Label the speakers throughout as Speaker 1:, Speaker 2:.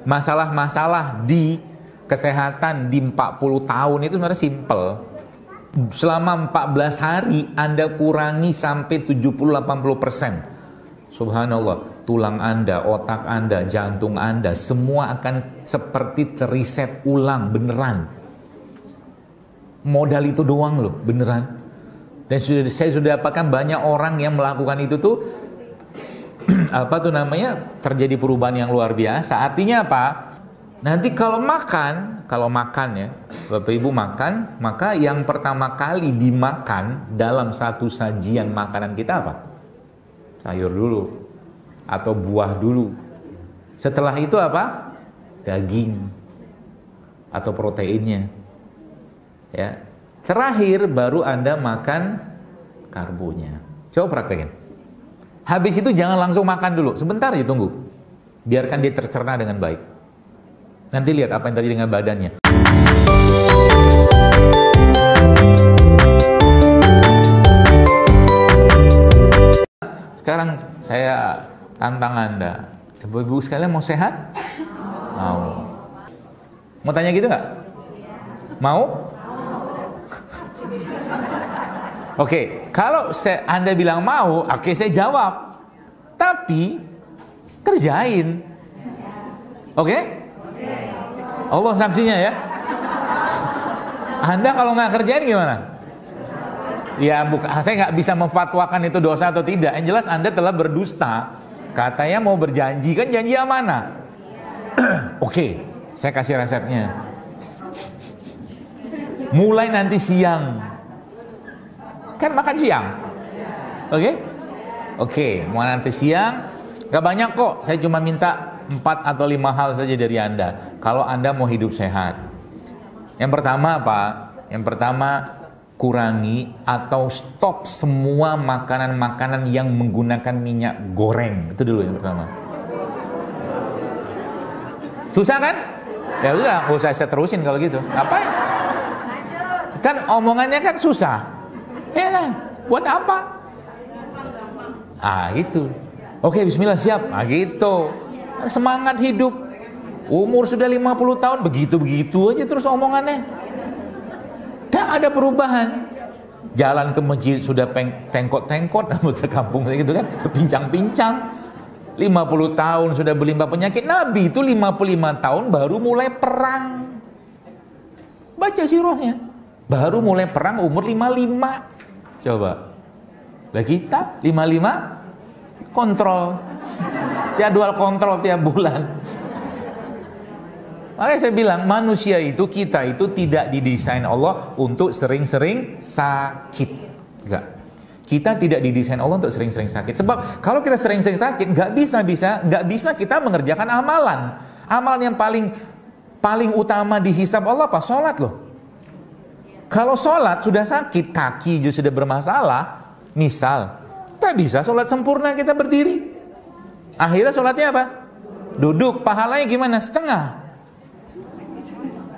Speaker 1: Masalah-masalah di kesehatan di 40 tahun itu sebenarnya simple. Selama 14 hari Anda kurangi sampai 70-80%. Subhanallah, tulang Anda, otak Anda, jantung Anda, semua akan seperti teriset ulang beneran. Modal itu doang loh, beneran. Dan saya sudah dapatkan banyak orang yang melakukan itu tuh terjadi perubahan yang luar biasa. Artinya apa? Nanti kalau makan ya, Bapak Ibu makan, maka yang pertama kali dimakan dalam satu sajian makanan kita apa? Sayur dulu atau buah dulu. Setelah itu apa? Daging atau proteinnya. Ya. Terakhir baru Anda makan karbonya. Coba praktekin. Habis itu jangan langsung makan dulu. Sebentar aja tunggu. Biarkan dia tercerna dengan baik. Nanti lihat apa yang terjadi dengan badannya. Sekarang saya tantang Anda. Ibu-ibu sekalian mau sehat? Mau. Mau tanya gitu nggak? Mau? Oke, kalau Anda bilang mau, oke saya jawab. Tapi kerjain. Oke? Allah saksinya ya. Anda kalau nggak kerjain gimana? Ya saya nggak bisa memfatwakan itu dosa atau tidak. Yang jelas Anda telah berdusta. Katanya mau berjanji, kan janji amanah. Oke, saya kasih resepnya. Mulai nanti siang. Kan makan siang. Oke, mau nanti siang. Gak banyak kok, saya cuma minta 4 atau 5 hal saja dari Anda. Kalau Anda mau hidup sehat. Yang pertama apa? Yang pertama, kurangi atau stop semua makanan-makanan yang menggunakan minyak goreng. Itu dulu yang pertama. Susah kan? Ya udah, nggak usah saya terusin kalau gitu. Apa? Kan omongannya kan susah. Ya kan? Buat apa? Gitu. Oke, bismillah, siap. Gitu. Semangat hidup. Umur sudah 50 tahun, begitu-begitu aja terus omongannya. Gak ada perubahan. Jalan ke masjid sudah tengkot-tengkot, anggota kampung gitu kan, pincang-pincang. 50 tahun sudah berlimpah penyakit. Nabi itu 55 tahun baru mulai perang. Baca sirahnya. Baru mulai perang umur 55. Coba. Lah kita 55 kontrol. Jadwal kontrol tiap bulan. Makanya saya bilang manusia itu, kita itu tidak didesain Allah untuk sering-sering sakit. Enggak. Kita tidak didesain Allah untuk sering-sering sakit. Sebab kalau kita sering-sering sakit, nggak bisa kita mengerjakan amalan. Amalan yang paling utama dihisab Allah apa? Sholat loh. Kalau sholat sudah sakit, kaki juga sudah bermasalah, misal, tak bisa sholat sempurna kita berdiri. Akhirnya sholatnya apa? Duduk. Pahalanya gimana?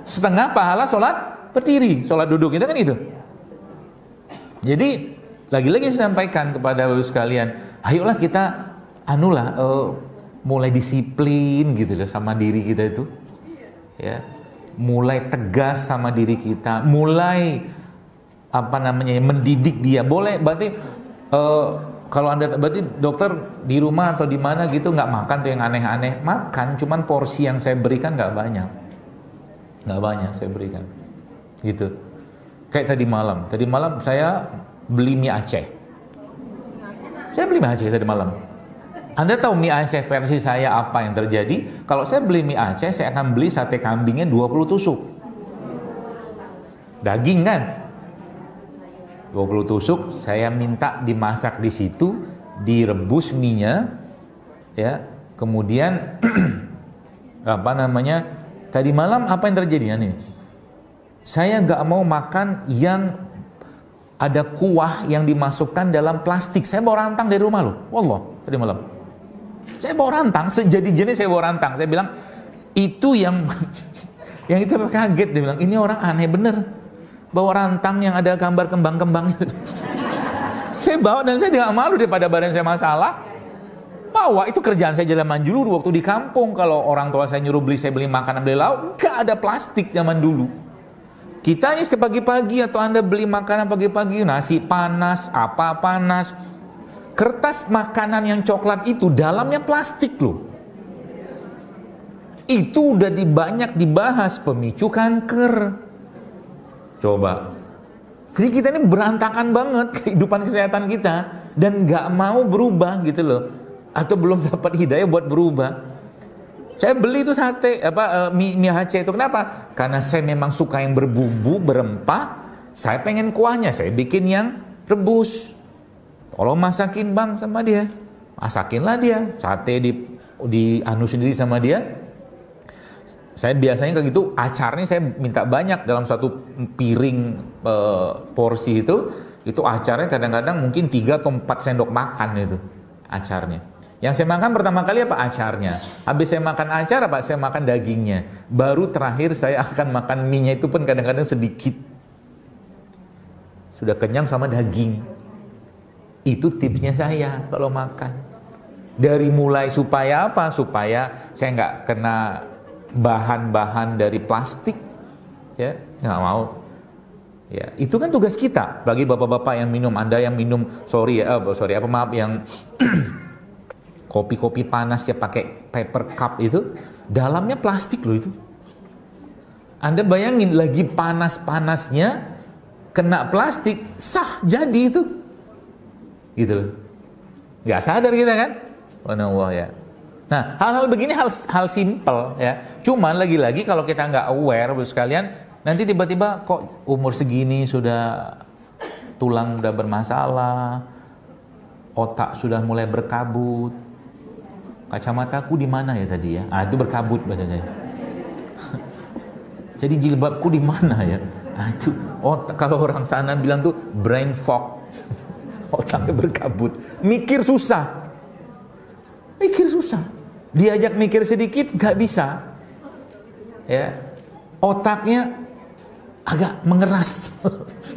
Speaker 1: Setengah pahala sholat berdiri. Sholat duduk itu kan itu. Jadi lagi-lagi saya sampaikan kepada bapak sekalian, ayolah kita mulai disiplin gitu loh sama diri kita itu. Ya. Mulai tegas sama diri kita, mulai mendidik dia. Boleh berarti kalau Anda berarti dokter di rumah atau di mana gitu nggak makan tuh yang aneh-aneh. Makan, cuman porsi yang saya berikan nggak banyak saya berikan gitu. Kayak tadi malam saya beli mie Aceh. Saya beli mie Aceh tadi malam. Anda tahu mie Aceh versi saya apa yang terjadi? Kalau saya beli mie Aceh, saya akan beli sate kambingnya 20 tusuk. Daging kan? 20 tusuk, saya minta dimasak di situ, direbus mie-nya, ya. Kemudian tadi malam apa yang terjadi nih? Saya nggak mau makan yang ada kuah yang dimasukkan dalam plastik. Saya bawa rantang dari rumah loh. Wallah, tadi malam. Saya bawa rantang, sejadi-jadi saya bawa rantang. Saya bilang, itu yang itu kaget. Dia bilang, ini orang aneh bener. Bawa rantang yang ada gambar kembang-kembang. Saya bawa dan saya tidak malu daripada badan saya masalah. bawa. Itu kerjaan saya zaman dulu waktu di kampung. Kalau orang tua saya nyuruh beli, saya beli makanan, beli lauk, nggak ada plastik zaman dulu. Kita ini pagi-pagi atau Anda beli makanan pagi-pagi, nasi panas, apa panas. Kertas makanan yang coklat itu dalamnya plastik loh. Itu udah banyak dibahas pemicu kanker. Coba. Jadi kita ini berantakan banget kehidupan kesehatan kita dan nggak mau berubah gitu loh. Atau belum dapat hidayah buat berubah. Saya beli itu sate mie Aceh itu kenapa? Karena saya memang suka yang berbumbu, berempah. Saya pengen kuahnya, saya bikin yang rebus. Kalau masakin bang sama dia, masakinlah dia. Sate di anu sendiri sama dia. Saya biasanya kayak gitu, acarnya saya minta banyak dalam satu piring porsi itu acarnya kadang-kadang mungkin 3 atau 4 sendok makan itu acarnya. Yang saya makan pertama kali apa? Acarnya. Habis saya makan acar apa? Saya makan dagingnya. Baru terakhir saya akan makan mie-nya itu pun kadang-kadang sedikit. Sudah kenyang sama daging. Itu tipsnya saya kalau makan. Dari mulai supaya apa? Supaya saya nggak kena bahan-bahan dari plastik. Ya, nggak mau. Ya, itu kan tugas kita. Bagi bapak-bapak yang minum, Anda yang minum, yang kopi-kopi panas ya pakai paper cup itu, dalamnya plastik loh itu. Anda bayangin lagi panas-panasnya kena plastik, sah jadi itu. Gitu loh. Gak sadar kita kan? Subhanallah ya. Nah, hal-hal begini hal simple ya. Cuman lagi-lagi kalau kita nggak aware sekalian, nanti tiba-tiba kok umur segini sudah tulang udah bermasalah, otak sudah mulai berkabut. Kacamataku di mana ya tadi ya? Itu berkabut bahasa saya. Jadi jilbabku di mana ya? Itu kalau orang sana bilang tuh brain fog. Otaknya berkabut. Mikir susah. Diajak mikir sedikit nggak bisa. Ya. Otaknya agak mengeras.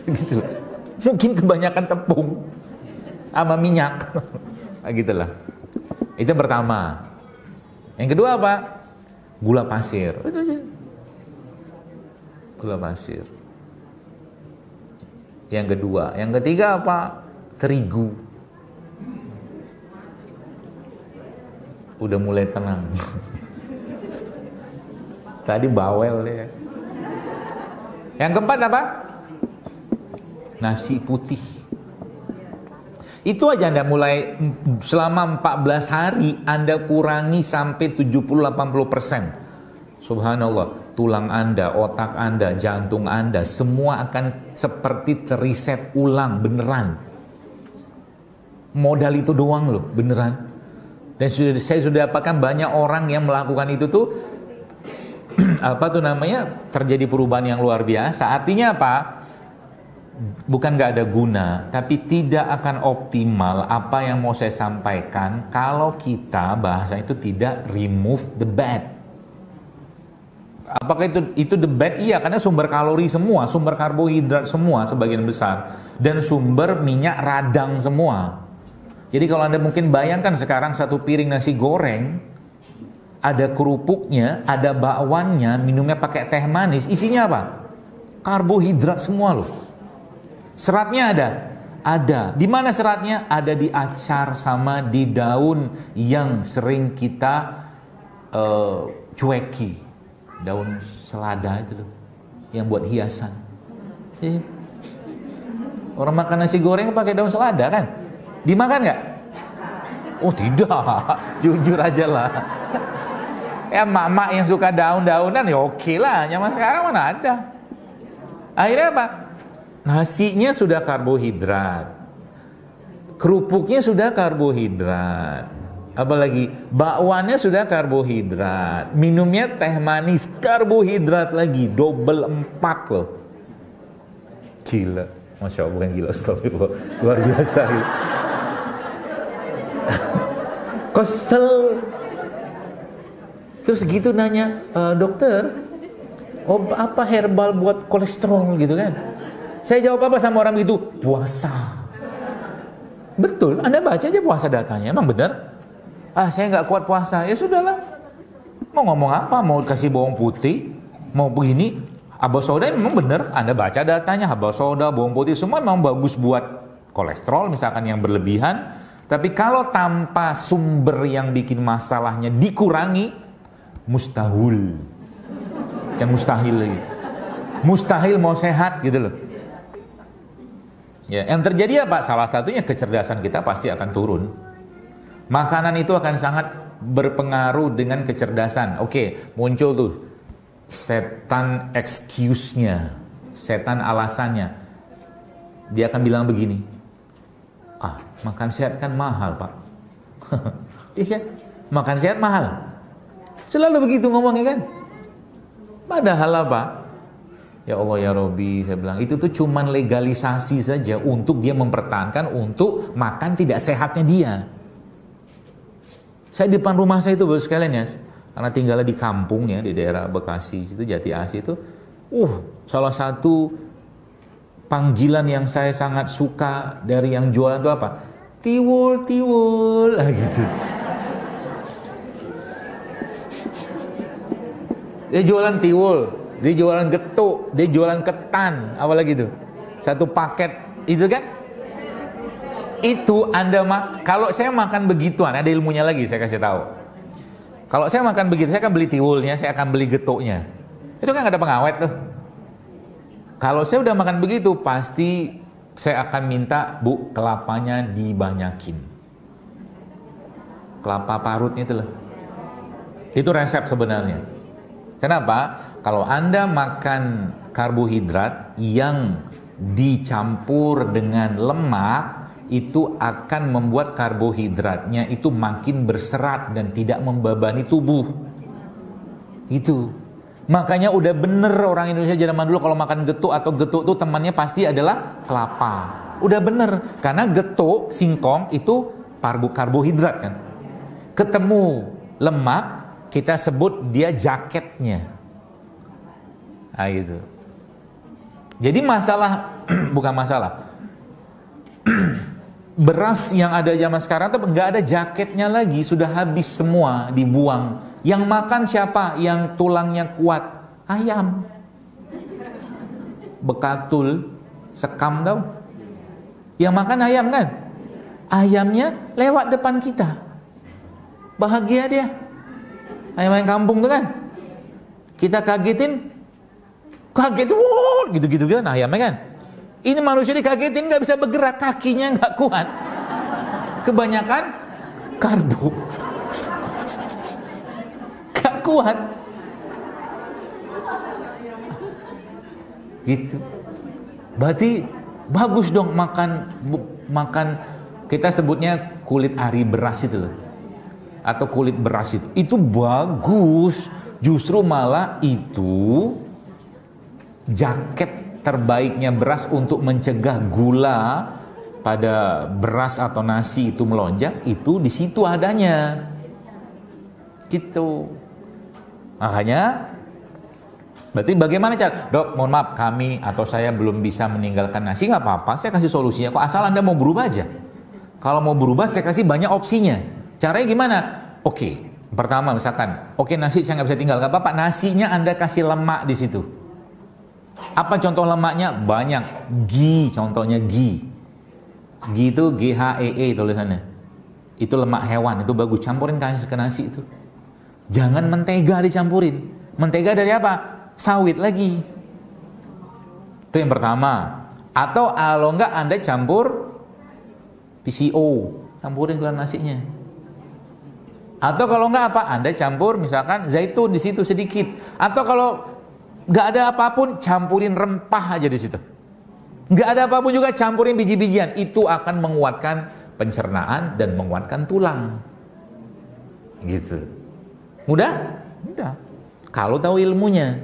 Speaker 1: Gitu. Mungkin kebanyakan tepung sama minyak. Gitulah. Itu yang pertama. Yang kedua apa? Gula pasir. Itu aja. Gula pasir. Yang kedua. Yang ketiga apa? Terigu. Udah mulai tenang. Tadi bawel ya. Yang keempat apa? Nasi putih. Itu aja Anda mulai selama 14 hari Anda kurangi sampai 70-80%. Subhanallah, tulang Anda, otak Anda, jantung Anda semua akan seperti teriset ulang beneran. Modal itu doang loh, beneran. Dan saya sudah dapatkan banyak orang yang melakukan itu tuh terjadi perubahan yang luar biasa. Artinya apa? Bukan nggak ada guna, tapi tidak akan optimal apa yang mau saya sampaikan kalau kita bahasa itu tidak remove the bad. Apakah itu the bad? Iya, karena sumber kalori semua, sumber karbohidrat semua sebagian besar, dan sumber minyak radang semua. Jadi kalau Anda mungkin bayangkan sekarang satu piring nasi goreng, ada kerupuknya, ada bakwannya, minumnya pakai teh manis, isinya apa? Karbohidrat semua loh. Seratnya ada. Di mana seratnya? Ada di acar sama di daun yang sering kita cueki. Daun selada itu loh, yang buat hiasan. Orang makan nasi goreng pakai daun selada kan? Dimakan nggak? Oh tidak, jujur aja lah. Ya mak-mak yang suka daun-daunan ya oke lah. Zaman sekarang mana ada. Akhirnya apa? Nasinya sudah karbohidrat, kerupuknya sudah karbohidrat, apalagi bakwannya sudah karbohidrat, minumnya teh manis karbohidrat lagi, double 4 loh. Gila, Masya Allah, bukan gila, astagfirullah, luar biasa gitu. Kesel. Terus gitu nanya, dokter, apa herbal buat kolesterol gitu kan? Saya jawab apa sama orang itu? Puasa. Betul, Anda baca aja puasa datanya, emang benar. Saya nggak kuat puasa. Ya sudahlah. Mau ngomong apa? Mau kasih bawang putih? Mau begini? Habas soda memang benar. Anda baca datanya, habas soda, bawang putih semua memang bagus buat kolesterol misalkan yang berlebihan. Tapi kalau tanpa sumber yang bikin masalahnya dikurangi, mustahil. Yang mustahil lagi. Mustahil mau sehat gitu loh. Ya, yang terjadi apa? Salah satunya kecerdasan kita pasti akan turun. Makanan itu akan sangat berpengaruh dengan kecerdasan. Oke, muncul tuh setan excuse-nya, setan alasannya. Dia akan bilang begini, makan sehat kan mahal Pak. Iya, makan sehat mahal. Selalu begitu ngomongnya kan. Padahal apa? Ya Allah ya Robi, saya bilang itu tuh cuman legalisasi saja untuk dia mempertahankan untuk makan tidak sehatnya dia. Saya di depan rumah saya itu baru sekalian ya, karena tinggalnya di kampung ya, di daerah Bekasi, itu Jati Asih itu, salah satu panggilan yang saya sangat suka dari yang jualan itu apa? Tiwul, tiwul, gitu. Dia jualan tiwul, dia jualan getuk, dia jualan ketan, apa lagi itu? Satu paket, itu kan? Itu kalau saya makan begituan, ada ilmunya lagi saya kasih tahu. Kalau saya makan begitu, saya akan beli tiwulnya, saya akan beli getuknya. Itu kan gak ada pengawet tuh. Kalau saya udah makan begitu, pasti saya akan minta, Bu, kelapanya dibanyakin. Kelapa parutnya itu loh. Itu resep sebenarnya. Kenapa? Kalau Anda makan karbohidrat yang dicampur dengan lemak, itu akan membuat karbohidratnya itu makin berserat dan tidak membebani tubuh. Itu. Makanya udah bener orang Indonesia zaman dulu kalau makan getuk atau getuk itu temannya pasti adalah kelapa. Udah bener. Karena getuk, singkong itu karbohidrat kan. Ketemu lemak, kita sebut dia jaketnya. Gitu. Jadi masalah, bukan masalah. Beras yang ada zaman sekarang tuh nggak ada jaketnya lagi, sudah habis semua, dibuang. Yang makan siapa? Yang tulangnya kuat, ayam. Bekatul, sekam tau? Yang makan ayam kan? Ayamnya lewat depan kita, bahagia dia. Ayam-ayam kampung tuh kan? Kita kagetin, kaget, gitu-gitu kan ayamnya kan? Ini manusia dikagetin nggak bisa bergerak, kakinya nggak kuat. Kebanyakan karbo, nggak kuat. Gitu. Berarti bagus dong makan kita sebutnya kulit ari beras itu loh, atau kulit beras itu bagus. Justru malah itu jaket terbaiknya beras untuk mencegah gula pada beras atau nasi itu melonjak, itu di situ adanya. Gitu. Makanya berarti bagaimana cara? Dok, mohon maaf kami atau saya belum bisa meninggalkan nasi, nggak apa-apa, saya kasih solusinya kok, asal Anda mau berubah aja. Kalau mau berubah saya kasih banyak opsinya. Caranya gimana? Oke, pertama misalkan, nasi saya nggak bisa tinggal, nggak apa-apa, nasinya Anda kasih lemak di situ. Apa contoh lemaknya? Banyak. Ghee, contohnya ghee. Ghee itu GHEE tulisannya. Itu lemak hewan, itu bagus. Campurin ke nasi itu. Jangan mentega dicampurin. Mentega dari apa? Sawit lagi. Itu yang pertama. Atau kalau enggak Anda campur PCO, campurin ke nasinya. Atau kalau enggak apa? Anda campur misalkan zaitun di situ sedikit. Atau kalau nggak ada apapun, campurin rempah aja di situ. Nggak ada apapun juga, campurin biji-bijian. Itu akan menguatkan pencernaan dan menguatkan tulang. Gitu. Mudah? Mudah. Kalau tahu ilmunya.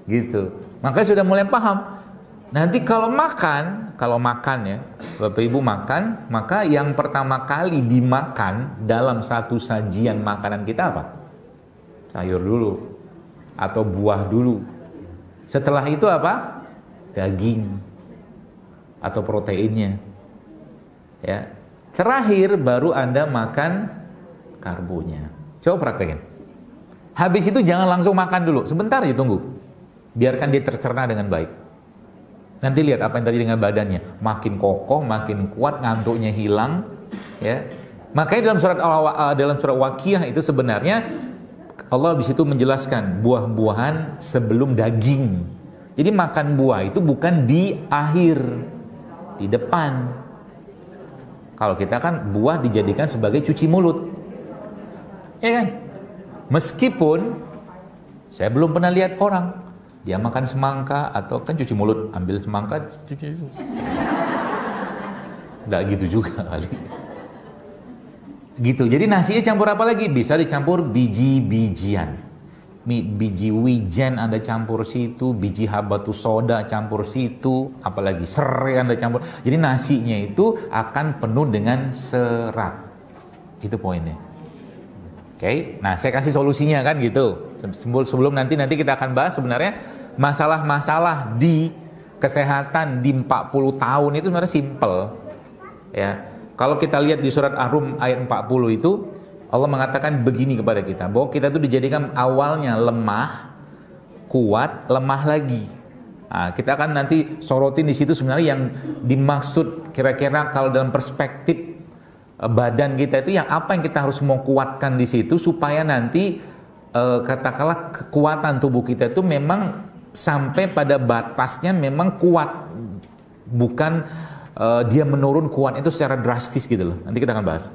Speaker 1: Gitu. Makanya sudah mulai paham. Nanti kalau makan ya, Bapak Ibu makan, maka yang pertama kali dimakan dalam satu sajian makanan kita apa? Sayur dulu. Atau buah dulu. Setelah itu apa? Daging atau proteinnya. Ya. Terakhir baru Anda makan karbonya. Coba praktekin. Habis itu jangan langsung makan dulu, sebentar aja tunggu. Biarkan dia tercerna dengan baik. Nanti lihat apa yang terjadi dengan badannya. Makin kokoh, makin kuat, ngantuknya hilang. Ya. Makanya dalam surat Waqiah itu sebenarnya Allah di situ menjelaskan buah-buahan sebelum daging. Jadi makan buah itu bukan di akhir, di depan. Kalau kita kan buah dijadikan sebagai cuci mulut. Ya kan? Meskipun saya belum pernah lihat orang dia makan semangka atau kan cuci mulut, ambil semangka cuci. Nggak gitu juga kali. Gitu. Jadi nasinya campur apa lagi? Bisa dicampur biji-bijian. Biji wijen Anda campur situ, biji habatus soda campur situ, apalagi serai Anda campur. Jadi nasinya itu akan penuh dengan serat. Itu poinnya. Oke, nah saya kasih solusinya kan gitu. Sebelum nanti kita akan bahas sebenarnya masalah-masalah di kesehatan di 40 tahun itu sebenarnya simple. Ya. Kalau kita lihat di surat Ar-Rum ayat 40 itu Allah mengatakan begini kepada kita, bahwa kita itu dijadikan awalnya lemah, kuat, lemah lagi. Nah, kita akan nanti sorotin di situ sebenarnya yang dimaksud kira-kira kalau dalam perspektif badan kita itu yang apa yang kita harus mau kuatkan di situ supaya nanti katakanlah kekuatan tubuh kita itu memang sampai pada batasnya memang kuat, bukan dia menurun kuat itu secara drastis gitu loh. Nanti kita akan bahas.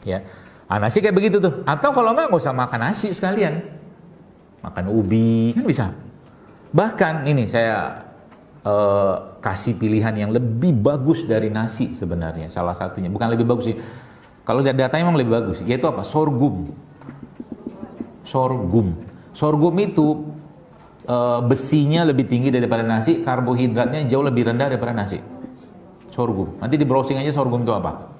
Speaker 1: Ya, nasi kayak begitu tuh. Atau kalau nggak usah makan nasi sekalian, makan ubi kan bisa. Bahkan ini saya kasih pilihan yang lebih bagus dari nasi sebenarnya, salah satunya, bukan lebih bagus sih, kalau datanya memang lebih bagus, yaitu apa? Sorghum. Sorghum itu besinya lebih tinggi daripada nasi, karbohidratnya jauh lebih rendah daripada nasi. Sorghum, nanti di browsing aja sorghum itu apa.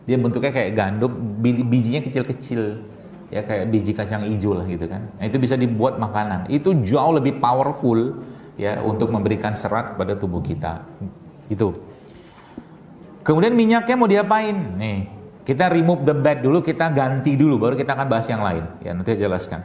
Speaker 1: Dia bentuknya kayak gandum, bijinya kecil-kecil, ya kayak biji kacang hijau lah gitu kan. Nah, itu bisa dibuat makanan, itu jauh lebih powerful ya untuk memberikan serat kepada tubuh kita gitu. Kemudian minyaknya mau diapain? Nih, kita remove the bad dulu, kita ganti dulu, baru kita akan bahas yang lain ya, nanti saya jelaskan.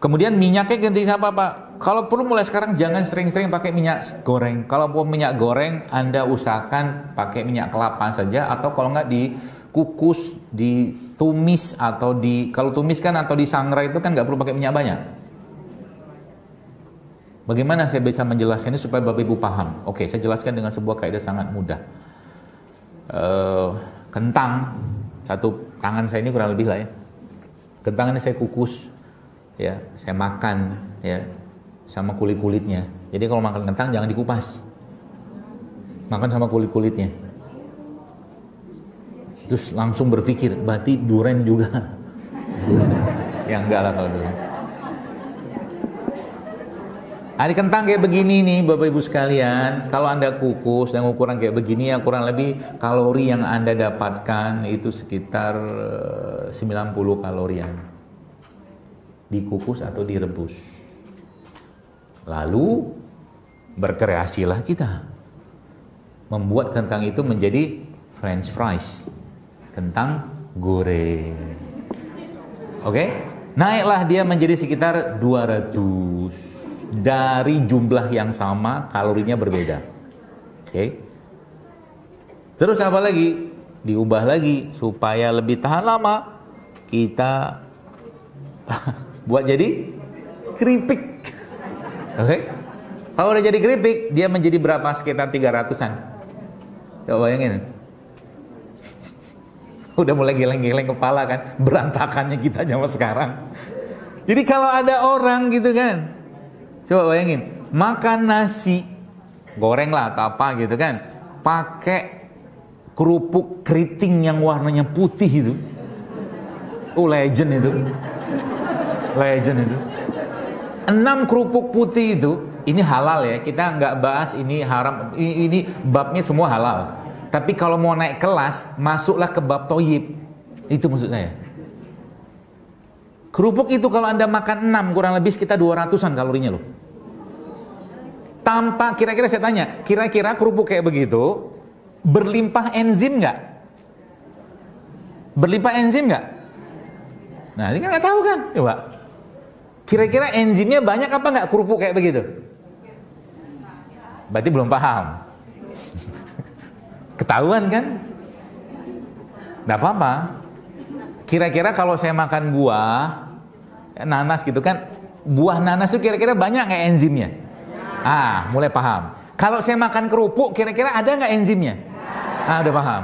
Speaker 1: Kemudian minyaknya ganti apa Pak? Kalau perlu mulai sekarang jangan sering-sering pakai minyak goreng. Kalau mau minyak goreng Anda usahakan pakai minyak kelapa saja, atau kalau nggak dikukus, ditumis, atau kalau tumis kan atau disangrai itu kan nggak perlu pakai minyak banyak. Bagaimana saya bisa menjelaskan ini supaya Bapak Ibu paham? Oke, saya jelaskan dengan sebuah kaidah sangat mudah. Kentang, satu tangan saya ini kurang lebih lah ya. Kentang ini saya kukus, ya, saya makan, ya, sama kulit-kulitnya. Jadi kalau makan kentang jangan dikupas, makan sama kulit-kulitnya. Terus langsung berpikir, berarti duren juga. Ya enggak lah kalau duren. Ada kentang kayak begini nih Bapak Ibu sekalian, kalau Anda kukus dan ukuran kayak begini ya kurang lebih kalori yang Anda dapatkan itu sekitar 90 kalorian. Dikukus atau direbus. Lalu berkreasilah kita membuat kentang itu menjadi French fries, kentang goreng. Oke? Naiklah dia menjadi sekitar 200 dari jumlah yang sama, kalorinya berbeda. Oke? Terus apa lagi? Diubah lagi supaya lebih tahan lama. Kita buat jadi keripik. Oke? Kalau udah jadi keripik, dia menjadi berapa? Sekitar 300-an. Coba bayangin. Udah mulai geleng-geleng kepala kan, berantakannya kita zaman sekarang. Jadi kalau ada orang gitu kan, coba bayangin, makan nasi goreng lah atau apa gitu kan, pakai kerupuk keriting yang warnanya putih itu. Legend itu. 6 kerupuk putih itu, ini halal ya, kita nggak bahas ini haram, ini babnya semua halal. Tapi kalau mau naik kelas, masuklah ke bab toyib. Itu maksud saya. Kerupuk itu kalau Anda makan 6, kurang lebih sekitar 200-an kalorinya loh. Tanpa, kira-kira saya tanya, kira-kira kerupuk kayak begitu berlimpah enzim nggak? Berlimpah enzim nggak? Nah, ini kan nggak tahu kan? Coba. Kira-kira enzimnya banyak apa nggak kerupuk kayak begitu? Berarti belum paham. Ketahuan kan? Nggak apa-apa. Kira-kira kalau saya makan buah, nanas gitu kan, buah nanas itu kira-kira banyak nggak enzimnya? Mulai paham. Kalau saya makan kerupuk, kira-kira ada nggak enzimnya? Udah paham.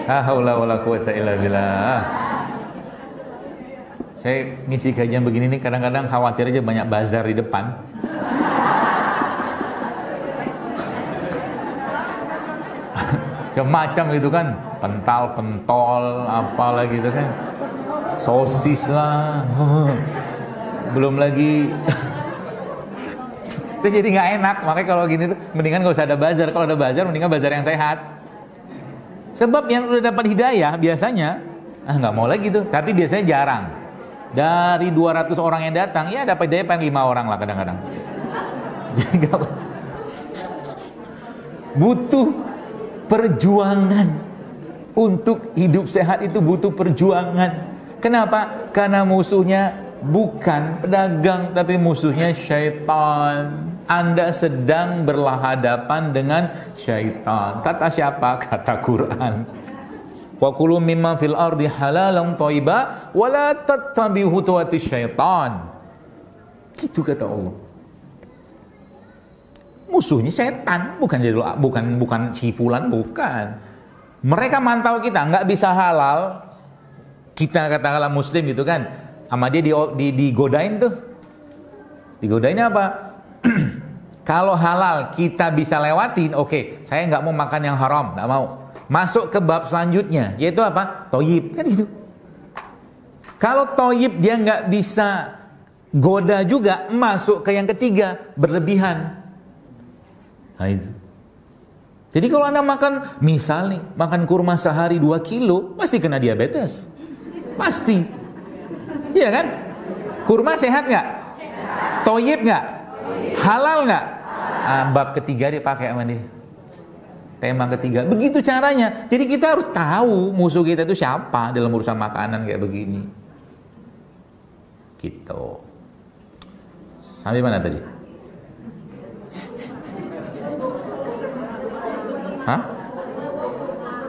Speaker 1: La haula wala quwata illa billah. Saya ngisi kajian begini nih kadang-kadang khawatir aja banyak bazar di depan. Macam-macam gitu kan, pentol, apalah gitu kan, sosis lah, belum lagi. Itu jadi nggak enak. Makanya kalau gini tuh mendingan nggak usah ada bazar. Kalau ada bazar mendingan bazar yang sehat. Sebab yang udah dapat hidayah biasanya nggak mau lagi tuh. Tapi biasanya jarang. Dari 200 orang yang datang, ya dapat hidayah paling 5 orang lah kadang-kadang. Jadi nggak butuh perjuangan. Untuk hidup sehat itu butuh perjuangan. Kenapa? Karena musuhnya bukan pedagang, tapi musuhnya syaitan. Anda sedang berhadapan dengan syaitan. Kata siapa? Kata Quran. Wa kulu mimma fil ardi halalan thayyiba wa la tattabi'u khutuwatis syaitan. Gitu kata Allah. Musuhnya setan, bukan si fulan, bukan. Mereka mantau kita, nggak bisa halal. Kita katakanlah muslim gitu kan, sama dia digodain tuh. Digodain apa? Kalau halal kita bisa lewatin, oke, saya nggak mau makan yang haram, nggak mau. Masuk ke bab selanjutnya, yaitu apa? Toyib, kan gitu. Kalau toyib dia nggak bisa goda juga, masuk ke yang ketiga, berlebihan. Nah itu. Jadi kalau Anda makan, misal nih, makan kurma sehari 2 kilo, pasti kena diabetes. Pasti. Iya kan? Kurma sehat nggak? Toyib nggak? Halal nggak? Bab ketiga dia pakai sama dia. Tema ketiga. Begitu caranya. Jadi kita harus tahu musuh kita itu siapa dalam urusan makanan kayak begini. Gitu. Sampai mana tadi?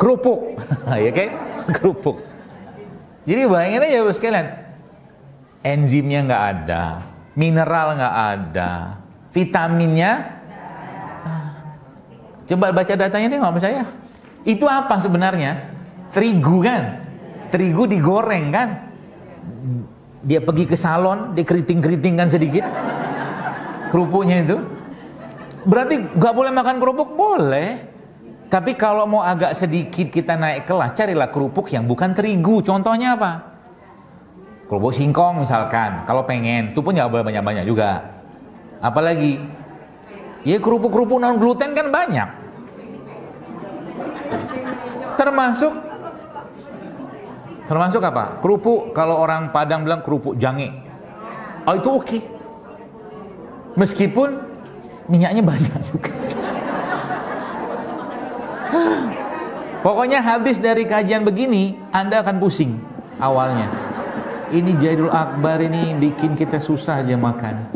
Speaker 1: Kerupuk. Ya kan? Kerupuk. Jadi bayangin aja bos sekalian. Enzimnya nggak ada, mineral nggak ada, vitaminnya. Coba baca datanya deh, nggak percaya. Itu apa sebenarnya? Terigu kan? Terigu digoreng kan? Dia pergi ke salon, dia keriting-keritingkan sedikit kerupuknya itu. Berarti nggak boleh makan kerupuk? Boleh. Tapi kalau mau agak sedikit kita naik kelas, carilah kerupuk yang bukan terigu. Contohnya apa? Kerupuk singkong misalkan. Kalau pengen, itu pun nggak boleh banyak-banyak juga. Apalagi? Ya kerupuk-kerupuk non gluten kan banyak. Termasuk apa? Kerupuk, kalau orang Padang bilang kerupuk jange. Oh itu oke. Meskipun minyaknya banyak juga. Pokoknya habis dari kajian begini, Anda akan pusing awalnya. Ini Jahidul Akbar ini bikin kita susah aja makan.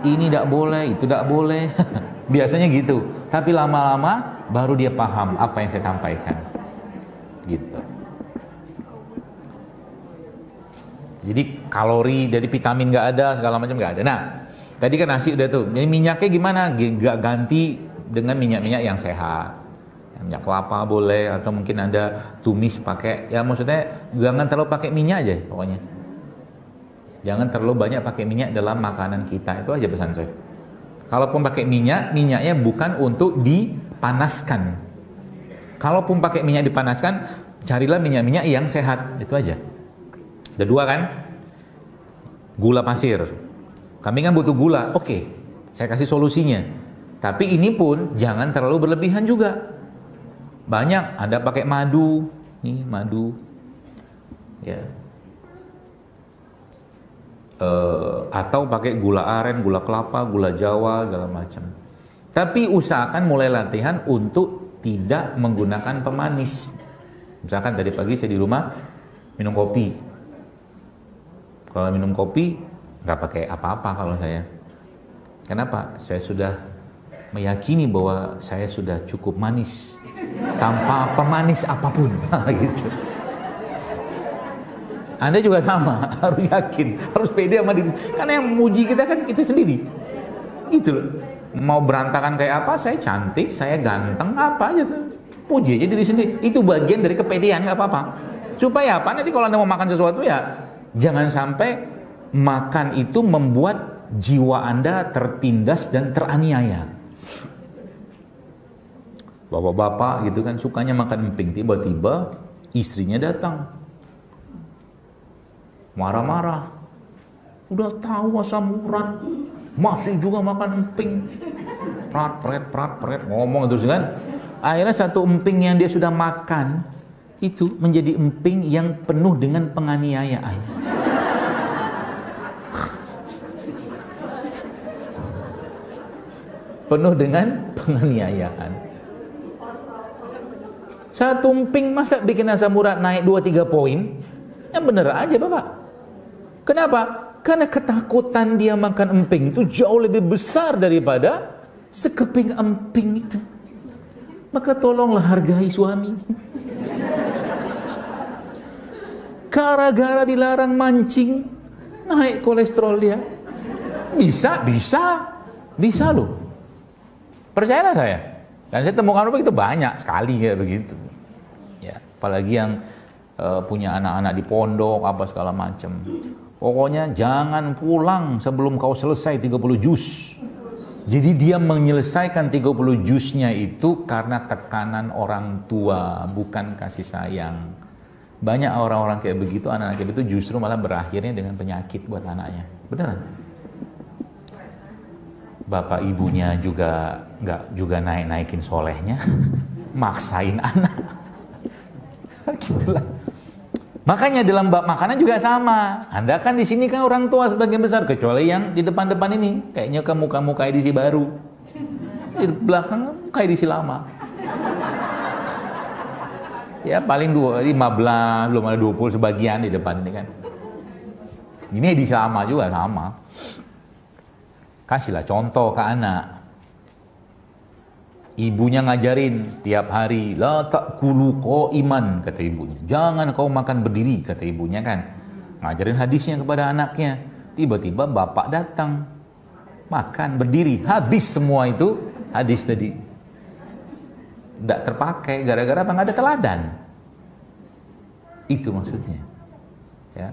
Speaker 1: Ini tidak boleh, itu tidak boleh. Biasanya gitu. Tapi lama-lama baru dia paham apa yang saya sampaikan. Gitu. Jadi kalori, jadi vitamin nggak ada, segala macam nggak ada. Nah, tadi kan nasi udah tuh. Jadi minyaknya gimana? Gak ganti dengan minyak-minyak yang sehat. Minyak kelapa boleh, atau mungkin Anda tumis pakai, ya maksudnya jangan terlalu pakai minyak aja pokoknya. Jangan terlalu banyak pakai minyak dalam makanan kita, itu aja pesan saya. Kalaupun pakai minyak, minyaknya bukan untuk dipanaskan. Kalaupun pakai minyak dipanaskan, carilah minyak-minyak yang sehat, itu aja. Ada 2 kan? Gula pasir. Kami kan butuh gula, oke, saya kasih solusinya. Tapi ini pun jangan terlalu berlebihan juga. Banyak, Anda pakai madu, nih madu, ya, atau pakai gula aren, gula kelapa, gula jawa, segala macam. Tapi usahakan mulai latihan untuk tidak menggunakan pemanis. Misalkan tadi pagi saya di rumah minum kopi. Kalau minum kopi nggak pakai apa-apa kalau saya. Kenapa? Saya sudah meyakini bahwa saya sudah cukup manis tanpa pemanis apapun. Gitu. Anda juga sama, harus yakin, harus pede sama diri. Karena yang memuji kita kan kita sendiri. Gitu loh. Mau berantakan kayak apa, saya cantik, saya ganteng, apa aja. Puji aja diri sendiri. Itu bagian dari kepedean, nggak apa-apa. Supaya apa? Nanti kalau Anda mau makan sesuatu ya, jangan sampai makan itu membuat jiwa Anda tertindas dan teraniaya. Bapak-bapak gitu kan sukanya makan emping, tiba-tiba istrinya datang. Marah-marah, udah tahu asam urat, masih juga makan emping, prat-pret, ngomong terus kan. Akhirnya satu emping yang dia sudah makan itu menjadi emping yang penuh dengan penganiayaan. Penuh dengan penganiayaan. Satu emping masa bikin asam urat naik 2-3 poin? Ya bener aja Bapak. Kenapa? Karena ketakutan dia makan emping itu jauh lebih besar daripada sekeping emping itu. Maka tolonglah hargai suami. Gara-gara dilarang mancing, naik kolesterol dia. Bisa loh. Percayalah saya. Dan saya temukan begitu banyak sekali kayak begitu. Ya, apalagi yang punya anak-anak di pondok apa segala macam. Pokoknya jangan pulang sebelum kau selesai 30 juz. Jadi dia menyelesaikan 30 juznya itu karena tekanan orang tua, bukan kasih sayang. Banyak orang-orang kayak begitu, anak-anak kayak begitu justru malah berakhirnya dengan penyakit buat anaknya. Beneran. Bapak ibunya juga nggak juga naikin solehnya, maksain anak. Gitulah. Makanya dalam bab makanan juga sama. Anda kan di sini kan orang tua sebagian besar, kecuali yang di depan-depan ini, kayaknya kamu kayak edisi baru. Di belakang kayak edisi lama. Ya paling 15, belum ada 20 sebagian di depan ini kan. Ini edisi lama juga sama. Kasihlah contoh ke anak. Ibunya ngajarin tiap hari, la ta'kulu qa'iman, kata ibunya. Jangan kau makan berdiri, kata ibunya kan. Ngajarin hadisnya kepada anaknya. Tiba-tiba bapak datang. Makan berdiri, habis semua itu hadis tadi. Tidak terpakai gara-gara apa? Nggak ada teladan. Itu maksudnya. Ya.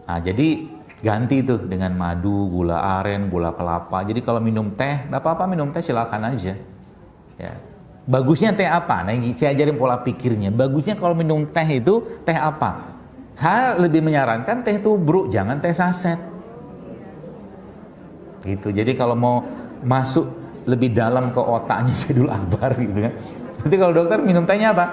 Speaker 1: Nah, jadi ganti itu dengan madu, gula aren, gula kelapa. Jadi kalau minum teh, nggak apa-apa minum teh silakan aja. Ya. Bagusnya teh apa? Nah, saya ajarin pola pikirnya. Bagusnya kalau minum teh itu teh apa? Saya lebih menyarankan teh tubruk, jangan teh saset. Gitu. Jadi kalau mau masuk lebih dalam ke otaknya Sayyidul Akbar gitu kan. Nanti kalau dokter minum tehnya apa?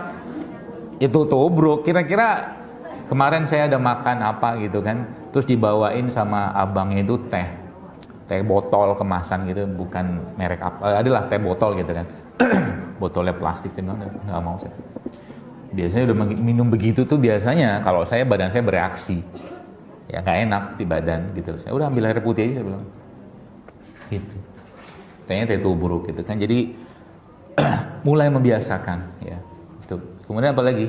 Speaker 1: Itu tubruk. Kira-kira kemarin saya ada makan apa gitu kan. Terus dibawain sama abangnya itu teh botol kemasan gitu, bukan merek apa. Adalah teh botol gitu kan. Botolnya plastik, saya bilang nggak mau saya. Biasanya udah minum begitu tuh biasanya kalau saya badan saya bereaksi. Ya nggak enak di badan gitu. Saya udah ambil air putih aja saya bilang. Gitu. Tehnya teh tubruk gitu kan. Jadi mulai membiasakan ya. Itu. Kemudian apa lagi?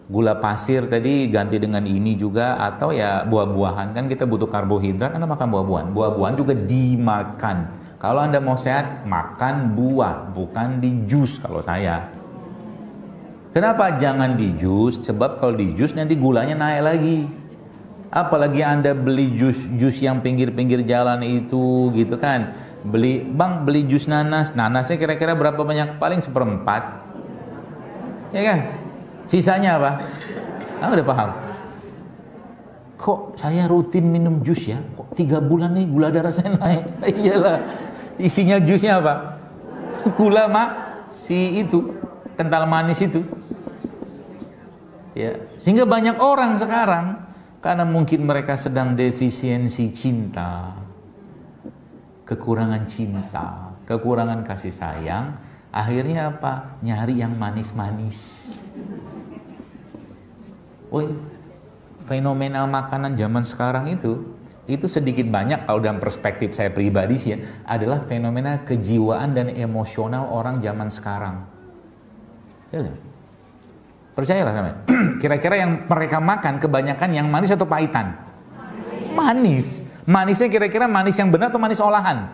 Speaker 1: Gula pasir tadi ganti dengan ini juga, atau ya buah-buahan. Kan kita butuh karbohidrat, Anda makan buah-buahan. Buah-buahan juga dimakan. Kalau Anda mau sehat, makan buah, bukan di jus kalau saya. Kenapa jangan di jus? Sebab kalau di jus nanti gulanya naik lagi. Apalagi Anda beli jus yang pinggir-pinggir jalan itu gitu kan. Beli jus nanas. Nanasnya kira-kira berapa banyak? Paling 1/4. Ya kan? Sisanya apa? Udah paham. Kok saya rutin minum jus ya? Kok 3 bulan nih gula darah saya naik? Iyalah. Isinya jusnya apa? Gula si itu, kental manis itu. Ya, sehingga banyak orang sekarang karena mungkin mereka sedang defisiensi cinta, kekurangan cinta, kekurangan kasih sayang, Akhirnya apa? Nyari yang manis-manis. Fenomena makanan zaman sekarang itu sedikit banyak kalau dalam perspektif saya pribadi sih ya, adalah fenomena kejiwaan dan emosional orang zaman sekarang. Ya, percayalah sama. Kira-kira yang mereka makan kebanyakan yang manis atau pahitan? Manis. Manisnya kira-kira manis yang benar atau manis olahan?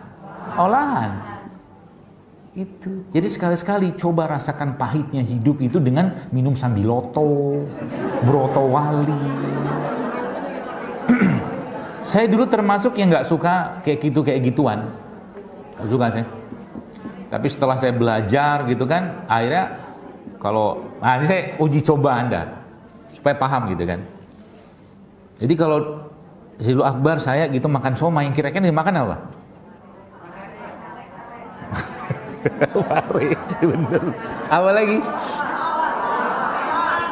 Speaker 1: Olahan. Itu. Jadi sekali-sekali coba rasakan pahitnya hidup itu dengan minum sambiloto, broto wali. Saya dulu termasuk yang nggak suka kayak gituan. Nggak suka saya. Tapi setelah saya belajar gitu kan, akhirnya ini saya uji coba Anda supaya paham gitu kan. Jadi kalau Zilul Akbar saya gitu makan somai, yang kira-kira dimakan apa? Pare, bener. Apa lagi?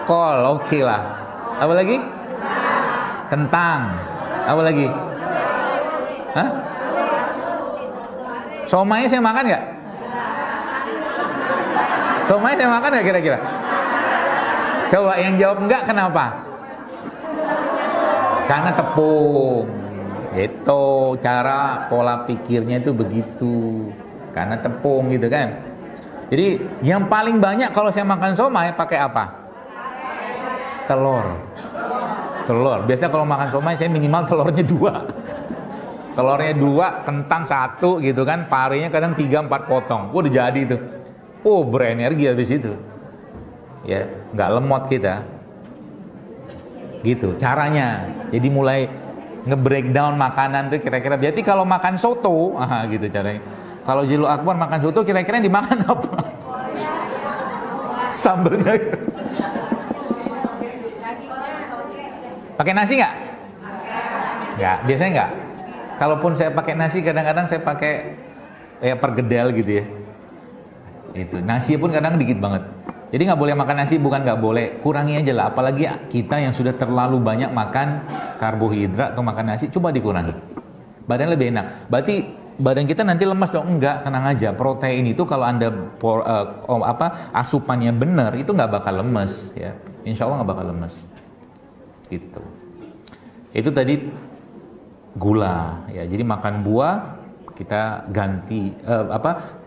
Speaker 1: Kol, oke lah. Apa lagi? Kentang. Apa lagi? Hah? Somai saya makan nggak? Somai saya makan nggak kira-kira? Coba yang jawab enggak, kenapa? Karena tepung. Itu cara pola pikirnya itu begitu. Karena tepung gitu kan. Jadi yang paling banyak kalau saya makan somai pakai apa? Telur. Biasanya kalau makan somai saya minimal telurnya 2. Telurnya 2, kentang 1 gitu kan. Parenya kadang 3-4 potong. Udah jadi itu. Berenergi habis itu. Ya, nggak lemot kita. Gitu caranya. Jadi mulai nge-breakdown makanan tuh kira-kira. Jadi kalau makan soto, gitu caranya. Kalau Zilul Akbar makan soto kira-kira yang dimakan apa? Sambelnya. Pakai nasi nggak? Nggak, biasanya nggak. Kalaupun saya pakai nasi, kadang-kadang saya pakai pergedel gitu ya. Itu nasi pun kadang dikit banget. Jadi nggak boleh makan nasi, bukan nggak boleh, kurangi aja lah. Apalagi kita yang sudah terlalu banyak makan karbohidrat atau makan nasi, coba dikurangi. Badan lebih enak. Berarti badan kita nanti lemas dong? Enggak, tenang aja. Protein itu kalau Anda asupannya benar, itu nggak bakal lemes ya. Insya Allah nggak bakal lemes. Gitu. Itu tadi gula ya. Jadi makan buah kita ganti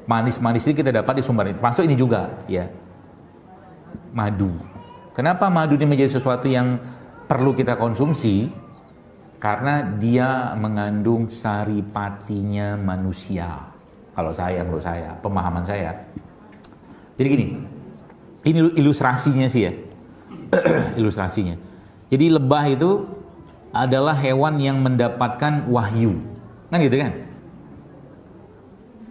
Speaker 1: manis-manis itu kita dapat di sumber itu. Masuk ini juga ya. Madu. Kenapa madu ini menjadi sesuatu yang perlu kita konsumsi? Karena dia mengandung saripatinya manusia. Kalau menurut saya, pemahaman saya. Jadi gini, ini ilustrasinya sih ya. Ilustrasinya. Jadi lebah itu adalah hewan yang mendapatkan wahyu. Kan gitu kan?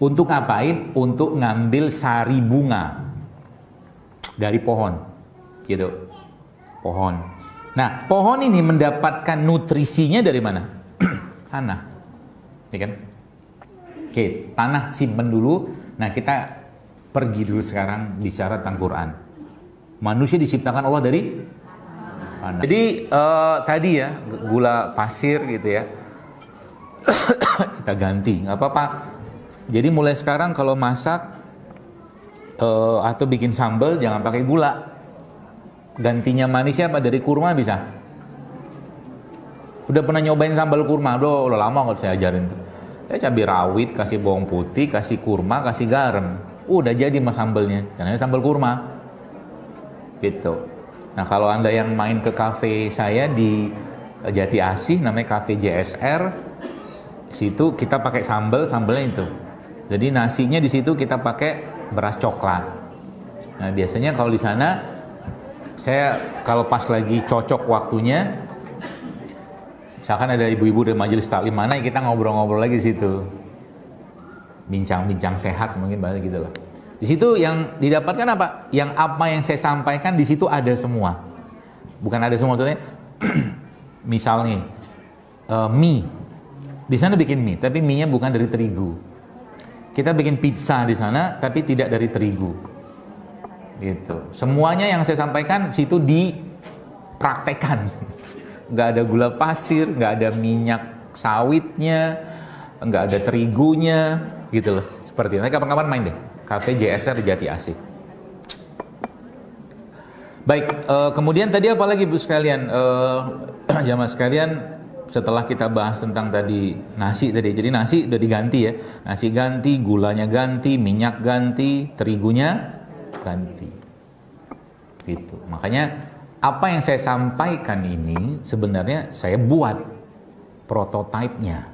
Speaker 1: Untuk ngapain? Untuk ngambil sari bunga dari pohon. Gitu. Pohon. Nah, pohon ini mendapatkan nutrisinya dari mana? Tanah. Ya kan? Oke, tanah simpen dulu. Nah, kita pergi dulu sekarang bicara tentang Quran. Manusia diciptakan Allah dari tanah. Jadi tadi ya, gula pasir gitu ya. Kita ganti, nggak apa-apa. Jadi mulai sekarang kalau masak atau bikin sambal jangan pakai gula. Gantinya manisnya apa? Dari kurma bisa. Udah pernah nyobain sambal kurma? Udah lama kalau saya ajarin tuh. Cabai rawit, kasih bawang putih, kasih kurma, kasih garam. Udah jadi mas sambalnya. Namanya sambal kurma. Gitu. Nah kalau Anda yang main ke kafe saya di Jati Asih, namanya kafe JSR, situ kita pakai sambalnya itu. Jadi nasinya di situ kita pakai beras coklat. Nah biasanya kalau di sana saya kalau pas lagi cocok waktunya, misalkan ada ibu-ibu dari majelis taklim mana, kita ngobrol-ngobrol lagi di situ, bincang-bincang sehat mungkin banyak gitu loh. Di situ yang didapatkan apa? Yang apa yang saya sampaikan di situ ada semua. Bukan ada semua maksudnya. Misal nih, mie. Di sana bikin mie, tapi mie-nya bukan dari terigu. Kita bikin pizza di sana, tapi tidak dari terigu. Gitu. Semuanya yang saya sampaikan situ dipraktekkan. Nggak ada gula pasir, nggak ada minyak sawitnya, nggak ada terigunya, gitu loh. Seperti itu. Nanti kapan-kapan main deh. Cafe JSR di Jati Asih. Baik, kemudian tadi apa lagi Bu sekalian? Jamaah sekalian, setelah kita bahas tentang tadi nasi tadi, jadi nasi udah diganti ya, nasi ganti, gulanya ganti, minyak ganti, terigunya ganti, gitu. Makanya apa yang saya sampaikan ini sebenarnya saya buat prototipenya,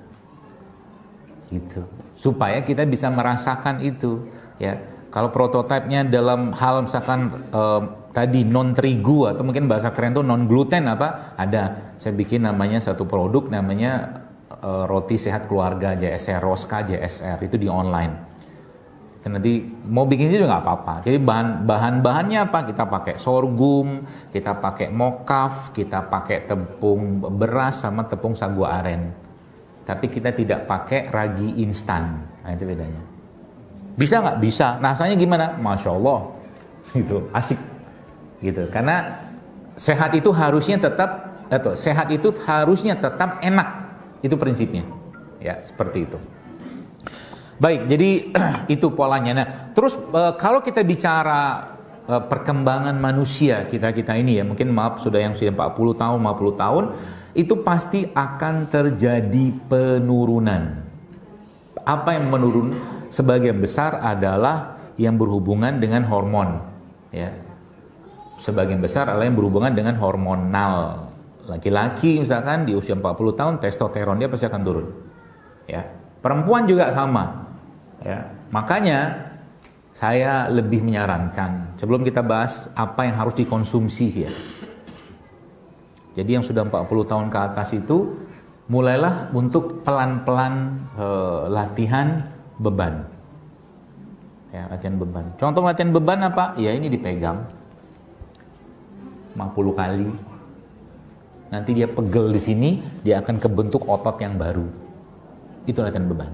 Speaker 1: gitu, supaya kita bisa merasakan itu, ya. Kalau prototipenya dalam hal misalkan tadi non terigu atau mungkin bahasa keren tuh non gluten apa, ada. Saya bikin namanya satu produk namanya roti sehat keluarga JSR, Roska JSR, itu di online. Dan nanti mau bikin itu juga nggak apa-apa. Jadi bahan-bahannya apa? Kita pakai sorghum, kita pakai mokaf, kita pakai tepung beras sama tepung sagu aren. Tapi kita tidak pakai ragi instan. Nah itu bedanya. Bisa nggak? Bisa. Rasanya gimana? Masya Allah, gitu, asik, gitu. Karena sehat itu harusnya tetap, sehat itu harusnya tetap enak. Itu prinsipnya, ya seperti itu. Baik, jadi itu polanya. Nah, terus kalau kita bicara perkembangan manusia kita ini ya, mungkin maaf sudah 40 tahun, 50 tahun, itu pasti akan terjadi penurunan. Apa yang menurun? Sebagian besar adalah yang berhubungan dengan hormon, ya. Sebagian besar adalah yang berhubungan dengan hormonal. Laki-laki misalkan di usia 40 tahun testosteron dia pasti akan turun, ya. Perempuan juga sama, ya. Makanya saya lebih menyarankan sebelum kita bahas apa yang harus dikonsumsi ya. Jadi yang sudah 40 tahun ke atas itu mulailah untuk pelan-pelan latihan beban, ya, latihan beban. Contoh latihan beban apa? Ya ini dipegang 50 kali. Nanti dia pegel di sini, dia akan kebentuk otot yang baru. Itu latihan beban.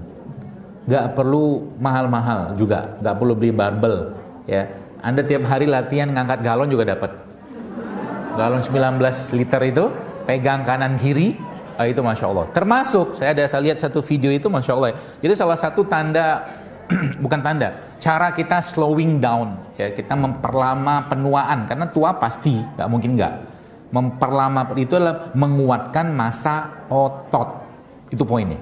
Speaker 1: Gak perlu mahal-mahal juga, gak perlu beli barbel, ya. Anda tiap hari latihan ngangkat galon juga dapat. Galon 19 liter itu, pegang kanan kiri. Itu Masya Allah. Termasuk, saya lihat satu video itu Masya Allah. Jadi salah satu tanda, bukan tanda, cara kita slowing down, ya, kita memperlama penuaan. Karena tua pasti, nggak mungkin nggak. Memperlama itu adalah menguatkan massa otot. Itu poinnya.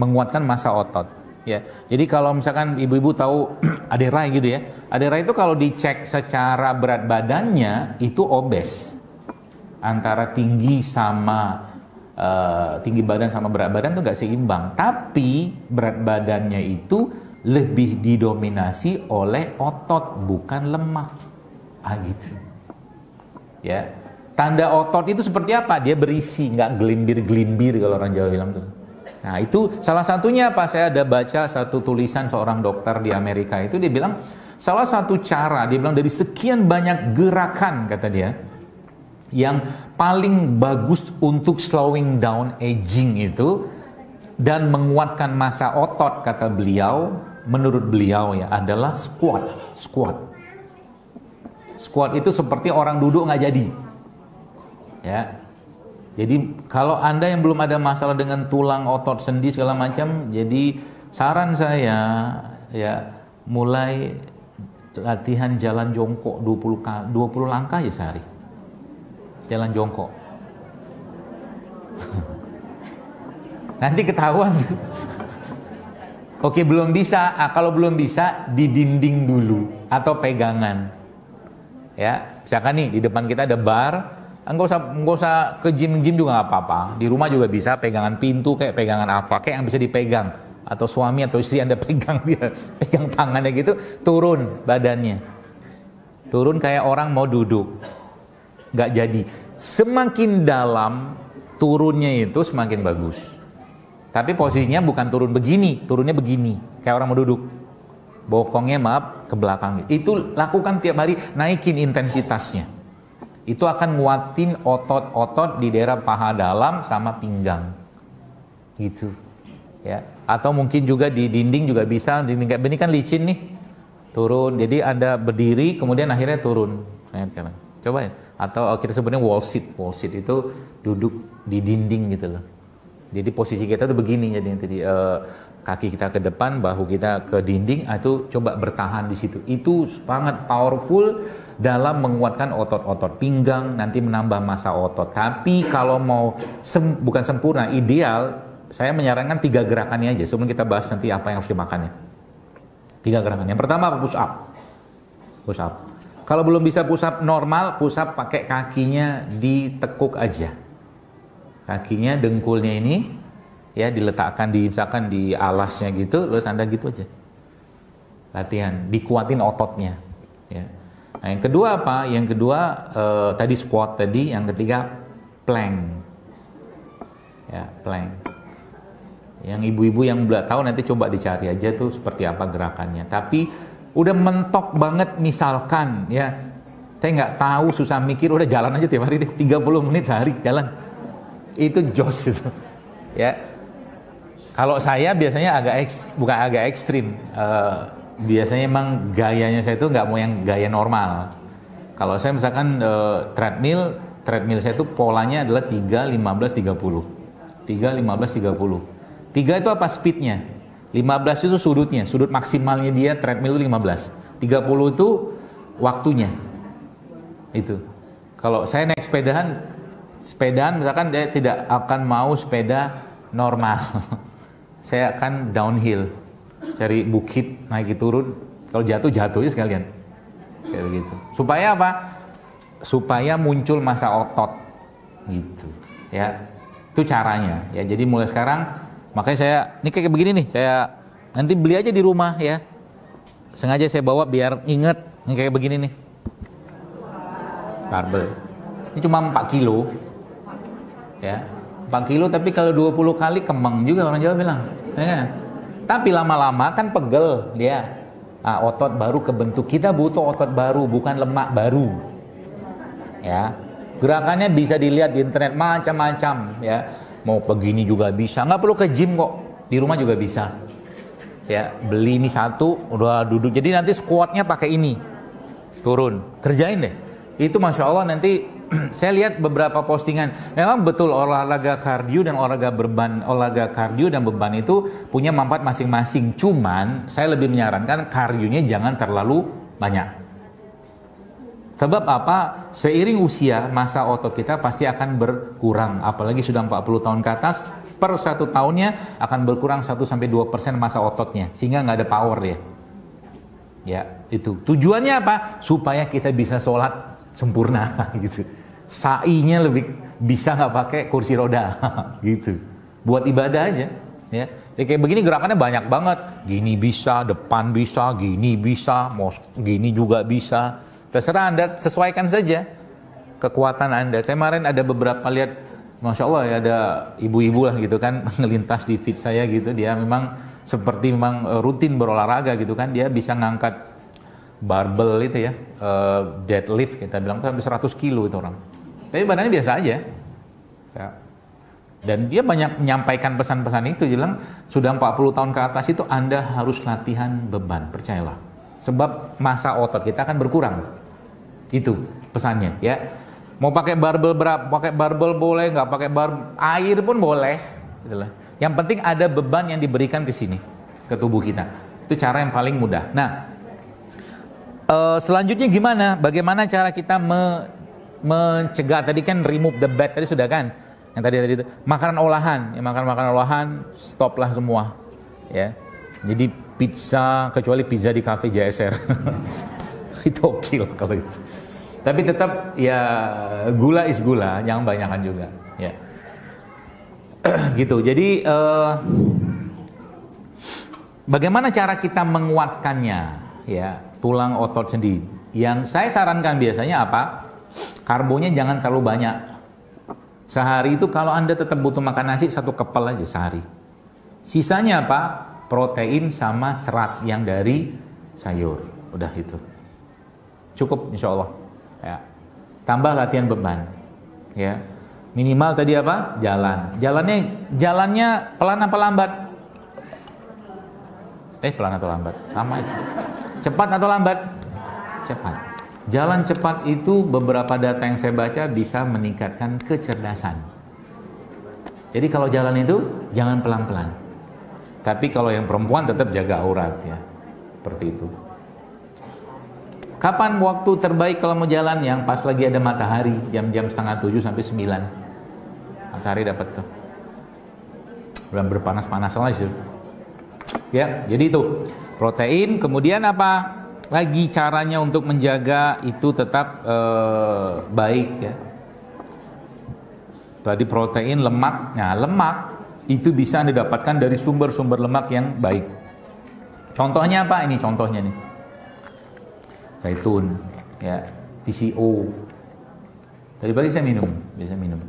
Speaker 1: Menguatkan massa otot. Ya. Jadi kalau misalkan ibu-ibu tahu Aderai gitu ya. Aderai itu kalau dicek secara berat badannya, itu obes. Antara tinggi sama tinggi badan sama berat badan tuh gak seimbang, tapi berat badannya itu lebih didominasi oleh otot bukan lemak, gitu, ya. Tanda otot itu seperti apa? Dia berisi, nggak gelimbir-gelimbir kalau orang Jawa bilang tuh. Nah itu salah satunya apa? Saya ada baca satu tulisan seorang dokter di Amerika itu, dia bilang salah satu cara, dia bilang dari sekian banyak gerakan kata dia, yang paling bagus untuk slowing down aging itu dan menguatkan massa otot kata beliau, menurut beliau ya, adalah squat. Squat itu seperti orang duduk nggak jadi, ya. Jadi kalau Anda yang belum ada masalah dengan tulang, otot, sendi segala macam, jadi saran saya ya mulai latihan jalan jongkok 20 langkah ya sehari. Jalan jongkok. Nanti ketahuan. Oke, belum bisa. Kalau belum bisa, di dinding dulu atau pegangan. Ya, misalkan nih di depan kita ada bar, enggak usah ke gym juga nggak apa-apa. Di rumah juga bisa pegangan pintu kayak pegangan apa kayak yang bisa dipegang, atau suami atau istri Anda pegang dia, pegang tangannya gitu, turun badannya. Turun kayak orang mau duduk. Nggak jadi. Semakin dalam turunnya itu semakin bagus. Tapi posisinya bukan turun begini, turunnya begini, kayak orang mau duduk. Bokongnya maaf ke belakang. Itu lakukan tiap hari, naikin intensitasnya. Itu akan nguatin otot-otot di daerah paha dalam sama pinggang. Gitu. Ya. Atau mungkin juga di dinding juga bisa, dinding kayak ini kan licin nih. Turun. Jadi Anda berdiri kemudian akhirnya turun. Coba ya. Atau kita sebutnya wall sit itu duduk di dinding gitu loh. Jadi posisi kita tuh begini, jadi Kaki kita ke depan, bahu kita ke dinding, itu coba bertahan di situ. Itu sangat powerful dalam menguatkan otot-otot pinggang, nanti menambah massa otot. Tapi kalau mau bukan sempurna, ideal, saya menyarankan 3 gerakannya aja. Sebelum kita bahas nanti apa yang harus dimakannya. 3 gerakan. Yang pertama push up. Push up. Kalau belum bisa push up normal, push up pakai kakinya ditekuk aja. Kakinya, dengkulnya ini ya diletakkan misalkan di alasnya gitu, terus Anda gitu aja. Latihan, dikuatin ototnya. Ya. Nah, yang kedua apa? Yang kedua tadi squat tadi, yang ketiga plank. Ya, plank. Yang ibu-ibu yang belum tahu nanti coba dicari aja tuh seperti apa gerakannya. Tapi udah mentok banget misalkan ya, saya nggak tahu, susah mikir, udah jalan aja tiap hari deh, 30 menit sehari jalan. Itu jos itu. Ya. Kalau saya biasanya bukan agak ekstrim. Biasanya emang gayanya saya itu nggak mau yang gaya normal. Kalau saya misalkan treadmill saya itu polanya adalah 3, 15, 30. 3, 15, 30. 3 itu apa speednya? 15 itu sudutnya, sudut maksimalnya dia treadmill itu 15. 30 itu waktunya. Itu. Kalau saya naik sepedaan misalkan dia tidak akan mau sepeda normal. Saya akan downhill, cari bukit, naik turun. Kalau jatuh aja sekalian, kayak begitu. Supaya apa? Supaya muncul massa otot, gitu. Ya, itu caranya. Ya, jadi mulai sekarang, makanya saya, ini kayak begini nih, saya nanti beli aja di rumah ya. Sengaja saya bawa biar inget, ini kayak begini nih. Barbel. Ini cuma 4 kilo, ya. 4 kilo tapi kalau 20 kali kembang juga orang Jawa bilang. Ya kan? Tapi lama-lama kan pegel dia. Otot baru kebentuk. Kita butuh otot baru, bukan lemak baru. Ya. Gerakannya bisa dilihat di internet macam-macam ya. Mau begini juga bisa. Nggak perlu ke gym kok. Di rumah juga bisa. Ya, beli ini satu, udah duduk. Jadi nanti squatnya pakai ini. Turun. Kerjain deh. Itu Masya Allah nanti saya lihat beberapa postingan, memang betul olahraga kardio dan olahraga kardio dan beban itu punya manfaat masing-masing. Cuman saya lebih menyarankan kardionya jangan terlalu banyak. Sebab apa? Seiring usia massa otot kita pasti akan berkurang. Apalagi sudah 40 tahun ke atas, per 1 tahunnya akan berkurang 1-2% massa ototnya, sehingga nggak ada power dia. Ya, itu tujuannya apa? Supaya kita bisa sholat sempurna gitu. Sa'inya lebih bisa nggak pakai kursi roda gitu. Buat ibadah aja ya. Ya kayak begini gerakannya banyak banget. Gini bisa, depan bisa, gini bisa, mau gini juga bisa. Terserah Anda sesuaikan saja kekuatan Anda. Saya kemarin ada beberapa lihat, Masya Allah ya, ada ibu-ibu lah gitu kan ngelintas di feed saya gitu. Dia memang seperti rutin berolahraga gitu kan. Dia bisa ngangkat barbel itu ya, deadlift kita bilang sampai 100 kilo itu orang. Tapi badannya biasa aja. Ya. Dan dia banyak menyampaikan pesan-pesan itu. Dia bilang sudah 40 tahun ke atas itu Anda harus latihan beban, percayalah. Sebab massa otot kita akan berkurang. Itu pesannya ya. Mau pakai barbel berapa? Pakai barbel boleh, nggak pakai air pun boleh. Itulah. Yang penting ada beban yang diberikan ke sini, ke tubuh kita. Itu cara yang paling mudah. Nah, selanjutnya gimana? Bagaimana cara kita mencegah? Tadi kan remove the bad tadi sudah kan? Yang tadi itu makanan olahan, ya, makanan olahan stoplah semua, ya. Jadi pizza, kecuali pizza di cafe JSR, itu oke lah kalau itu. Tapi tetap ya gula is gula, jangan banyakan juga, ya. Gitu. Jadi bagaimana cara kita menguatkannya, ya? Tulang otot sendi. Yang saya sarankan biasanya apa? Karbonya jangan terlalu banyak. Sehari itu kalau Anda tetap butuh makan nasi, 1 kepal aja sehari. Sisanya apa? Protein sama serat yang dari sayur. Udah itu. Cukup insya Allah. Ya. Tambah latihan beban. Ya. Minimal tadi apa? Jalan. Jalannya pelan apa lambat? Pelan atau lambat? Sama itu. Cepat atau lambat? Cepat. Jalan cepat itu beberapa data yang saya baca bisa meningkatkan kecerdasan. Jadi kalau jalan itu jangan pelan-pelan. Tapi kalau yang perempuan tetap jaga aurat ya. Seperti itu. Kapan waktu terbaik kalau mau jalan? Yang pas lagi ada matahari, jam-jam 6:30 sampai 9. Matahari dapat tuh. Belum berpanas-panas lah sih. Ya, jadi itu protein. Kemudian apa lagi caranya untuk menjaga itu tetap baik ya? Tadi protein, lemak. Nah, lemak itu bisa didapatkan dari sumber-sumber lemak yang baik. Contohnya apa? Ini contohnya nih. Zaitun, ya, PCO. Tadi pagi saya minum, biasa minum.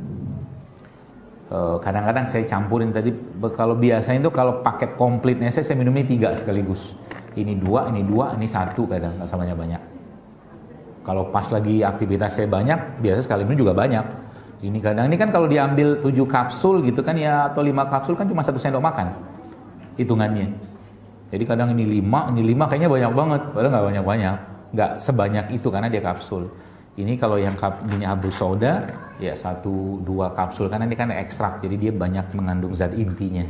Speaker 1: Kadang-kadang saya campurin tadi. Kalau biasanya itu kalau paket komplitnya saya minumnya 3 sekaligus. Ini 2, ini 1 kadang nggak sama banyak. Kalau pas lagi aktivitas saya banyak, biasa sekali minum juga banyak. Ini kadang ini kan kalau diambil 7 kapsul gitu kan ya, atau 5 kapsul kan cuma 1 sendok makan hitungannya. Jadi kadang ini 5 kayaknya banyak banget, padahal nggak banyak-banyak, nggak sebanyak itu karena dia kapsul. Ini kalau yang minyak habus soda ya 1-2 kapsul karena ini kan ekstrak, jadi dia banyak mengandung zat intinya.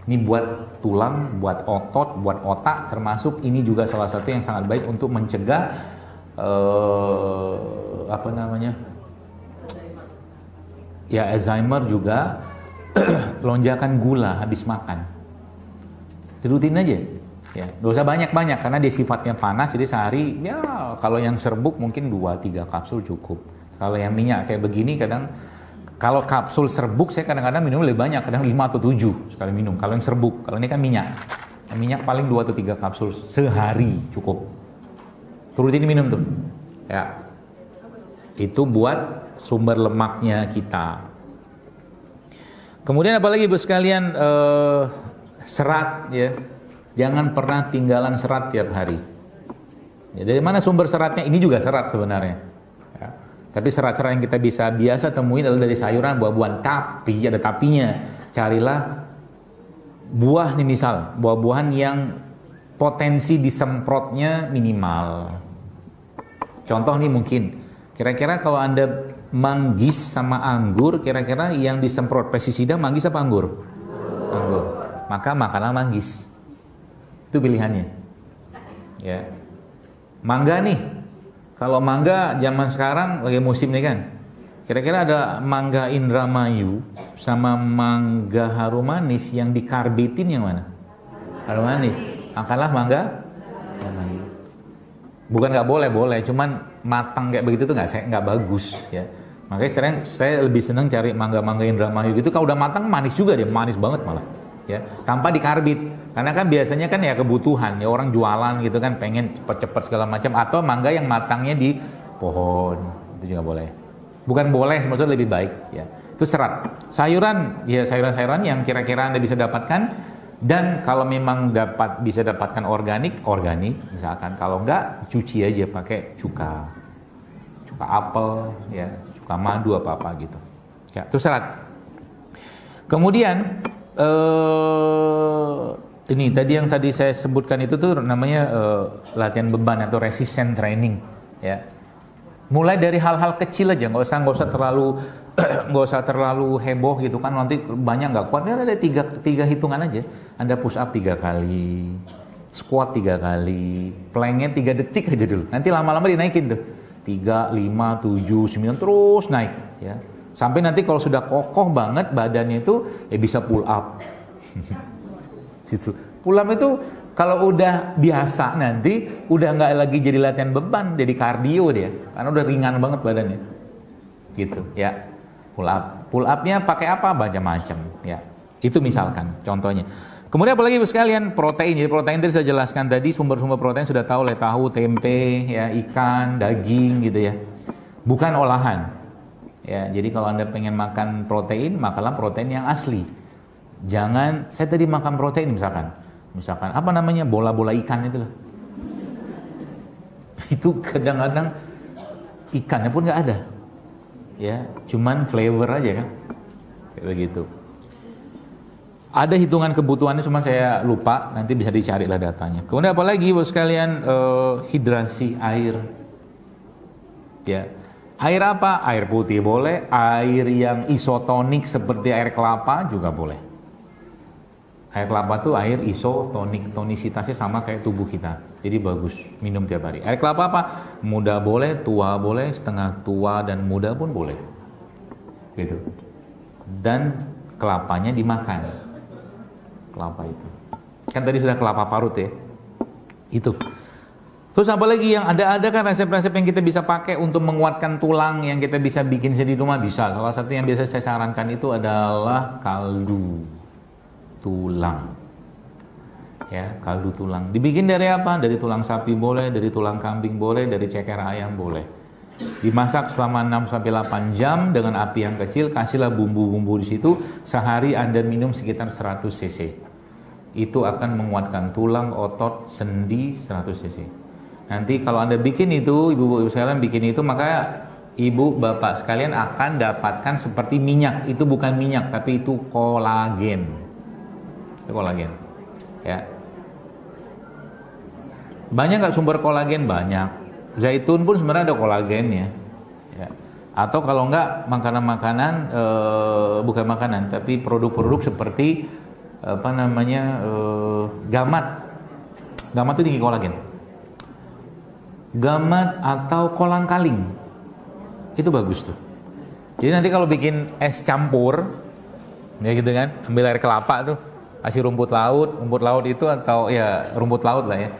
Speaker 1: Ini buat tulang, buat otot, buat otak, termasuk ini juga salah satu yang sangat baik untuk mencegah ya Alzheimer juga, lonjakan gula habis makan. Rutin aja, ya. Gak usah banyak-banyak karena dia sifatnya panas, jadi sehari ya kalau yang serbuk mungkin 2-3 kapsul cukup. Kalau yang minyak kayak begini kadang, kalau kapsul serbuk saya kadang-kadang minum lebih banyak, kadang 5 atau 7 sekali minum. Kalau yang serbuk, kalau ini kan minyak. Minyak paling 2 atau 3 kapsul sehari cukup. Rutin minum tuh. Ya. Itu buat sumber lemaknya kita. Kemudian apalagi Ibu sekalian, serat ya. Jangan pernah tinggalan serat tiap hari. Ya, dari mana sumber seratnya? Ini juga serat sebenarnya. Ya. Tapi serat-serat yang kita biasa temuin adalah dari sayuran, buah-buahan. Tapi ada tapinya. Carilah buah nih, misal buah-buahan yang potensi disemprotnya minimal. Contoh nih mungkin, kira-kira kalau Anda manggis sama anggur, kira-kira yang disemprot pestisida manggis apa anggur? Anggur. Maka makanlah manggis. Itu pilihannya. Ya. Mangga nih. Kalau mangga zaman sekarang lagi musim nih kan. Kira-kira ada mangga Indramayu sama mangga harum manis yang dikarbitin yang mana? Harum manis. Makanlah mangga Indramayu. Bukan nggak boleh, cuman matang kayak begitu tuh nggak bagus ya. Makanya sering saya lebih seneng cari mangga-mangga Indramayu gitu. Kalau udah matang manis juga dia, manis banget malah ya, tanpa dikarbit. Karena kan biasanya kan ya kebutuhan ya, orang jualan gitu kan pengen cepet-cepet segala macam, atau mangga yang matangnya di pohon itu juga boleh. Bukan boleh, maksudnya lebih baik ya. Itu serat. Sayuran ya, sayuran-sayuran yang kira-kira Anda bisa dapatkan. Dan kalau memang bisa dapatkan organik misalkan. Kalau enggak, cuci aja pakai cuka apel ya, cuka madu apa gitu ya, itu serat. Kemudian ini tadi saya sebutkan itu tuh namanya latihan beban atau resistance training ya. Mulai dari hal-hal kecil aja, nggak usah terlalu heboh gitu kan, nanti banyak nggak kuat. Ada tiga hitungan aja. Anda push up 3 kali, squat 3 kali, planknya 3 detik aja dulu. Nanti lama-lama dinaikin tuh, 3, 5, 7, 9 terus naik ya. Sampai nanti kalau sudah kokoh banget badannya itu bisa pull up. Situ. Pull up itu kalau udah biasa nanti udah nggak lagi jadi latihan beban, jadi kardio dia, karena udah ringan banget badannya. Gitu ya. Pull upnya pakai apa? Macam-macam ya. Itu misalkan contohnya. Kemudian apalagi Ibu sekalian, protein. Jadi protein tadi saya jelaskan tadi, sumber-sumber protein sudah tahu, tahu, tempe, ya, ikan, daging gitu ya. Bukan olahan. Ya, jadi kalau Anda pengen makan protein, makanlah protein yang asli. Jangan, saya tadi makan protein misalkan apa namanya, bola-bola ikan itu loh. Itu kadang-kadang ikannya pun nggak ada. Ya, cuman flavor aja kan. Kayak begitu. Ada hitungan kebutuhannya, cuma saya lupa, nanti bisa dicari lah datanya. Kemudian apalagi Bos sekalian, hidrasi air. Ya. Air apa? Air putih boleh, air yang isotonik seperti air kelapa juga boleh. Air kelapa tuh air isotonik, tonisitasnya sama kayak tubuh kita. Jadi bagus minum tiap hari. Air kelapa apa? Muda boleh, tua boleh, setengah tua dan muda pun boleh. Gitu. Dan kelapanya dimakan. Kelapa itu. Kan tadi sudah kelapa parut ya. Itu. Terus apa lagi yang ada kan resep-resep yang kita bisa pakai untuk menguatkan tulang yang kita bisa bikin sendiri di rumah bisa. Salah satu yang biasa saya sarankan itu adalah kaldu tulang. Ya, kaldu tulang. Dibikin dari apa? Dari tulang sapi boleh, dari tulang kambing boleh, dari ceker ayam boleh. Dimasak selama 6-8 jam dengan api yang kecil, kasihlah bumbu-bumbu di situ. Sehari Anda minum sekitar 100 cc. Itu akan menguatkan tulang, otot, sendi 100 cc. Nanti kalau Anda bikin itu, ibu-ibu sekalian bikin itu, maka ibu bapak sekalian akan dapatkan seperti minyak. Itu bukan minyak, tapi itu kolagen. Itu kolagen. Ya. Banyak nggak sumber kolagen? Banyak. Zaitun pun sebenarnya ada kolagennya. Ya. Atau kalau nggak makanan-makanan, bukan makanan, tapi produk-produk seperti gamat. Gamat itu tinggi kolagen. Gamat atau kolang-kaling itu bagus tuh. Jadi nanti kalau bikin es campur ya gitu kan, ambil air kelapa tuh, kasih rumput laut itu atau ya rumput laut lah ya,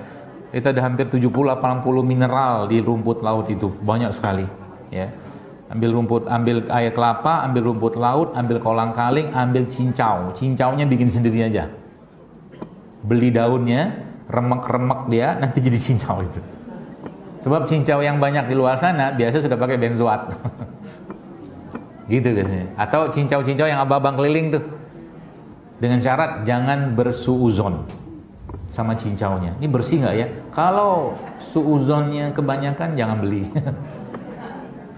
Speaker 1: itu ada hampir 70-80 mineral di rumput laut itu, banyak sekali ya. Ambil air kelapa, ambil rumput laut, ambil kolang-kaling, ambil cincaunya bikin sendiri aja, beli daunnya, remek-remek dia, nanti jadi cincau itu. Sebab cincau yang banyak di luar sana biasa sudah pakai benzoat. Gitu biasanya. Atau cincau-cincau yang abang-abang keliling tuh. Dengan syarat jangan bersuuzon sama cincaunya. Ini bersih nggak ya? Kalau suuzonnya kebanyakan jangan beli.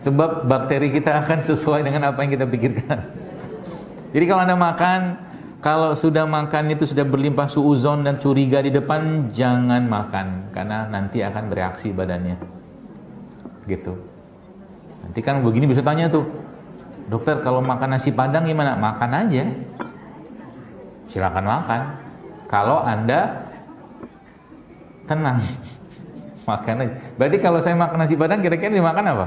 Speaker 1: Sebab bakteri kita akan sesuai dengan apa yang kita pikirkan. Jadi kalau Anda makan, kalau sudah makan itu sudah berlimpah suuzon dan curiga di depan, jangan makan karena nanti akan bereaksi badannya. Gitu. Nanti kan begini bisa tanya tuh, dokter kalau makan nasi padang gimana? Makan aja. Silakan makan. Kalau Anda tenang, makan aja. Berarti kalau saya makan nasi padang kira-kira dimakan apa?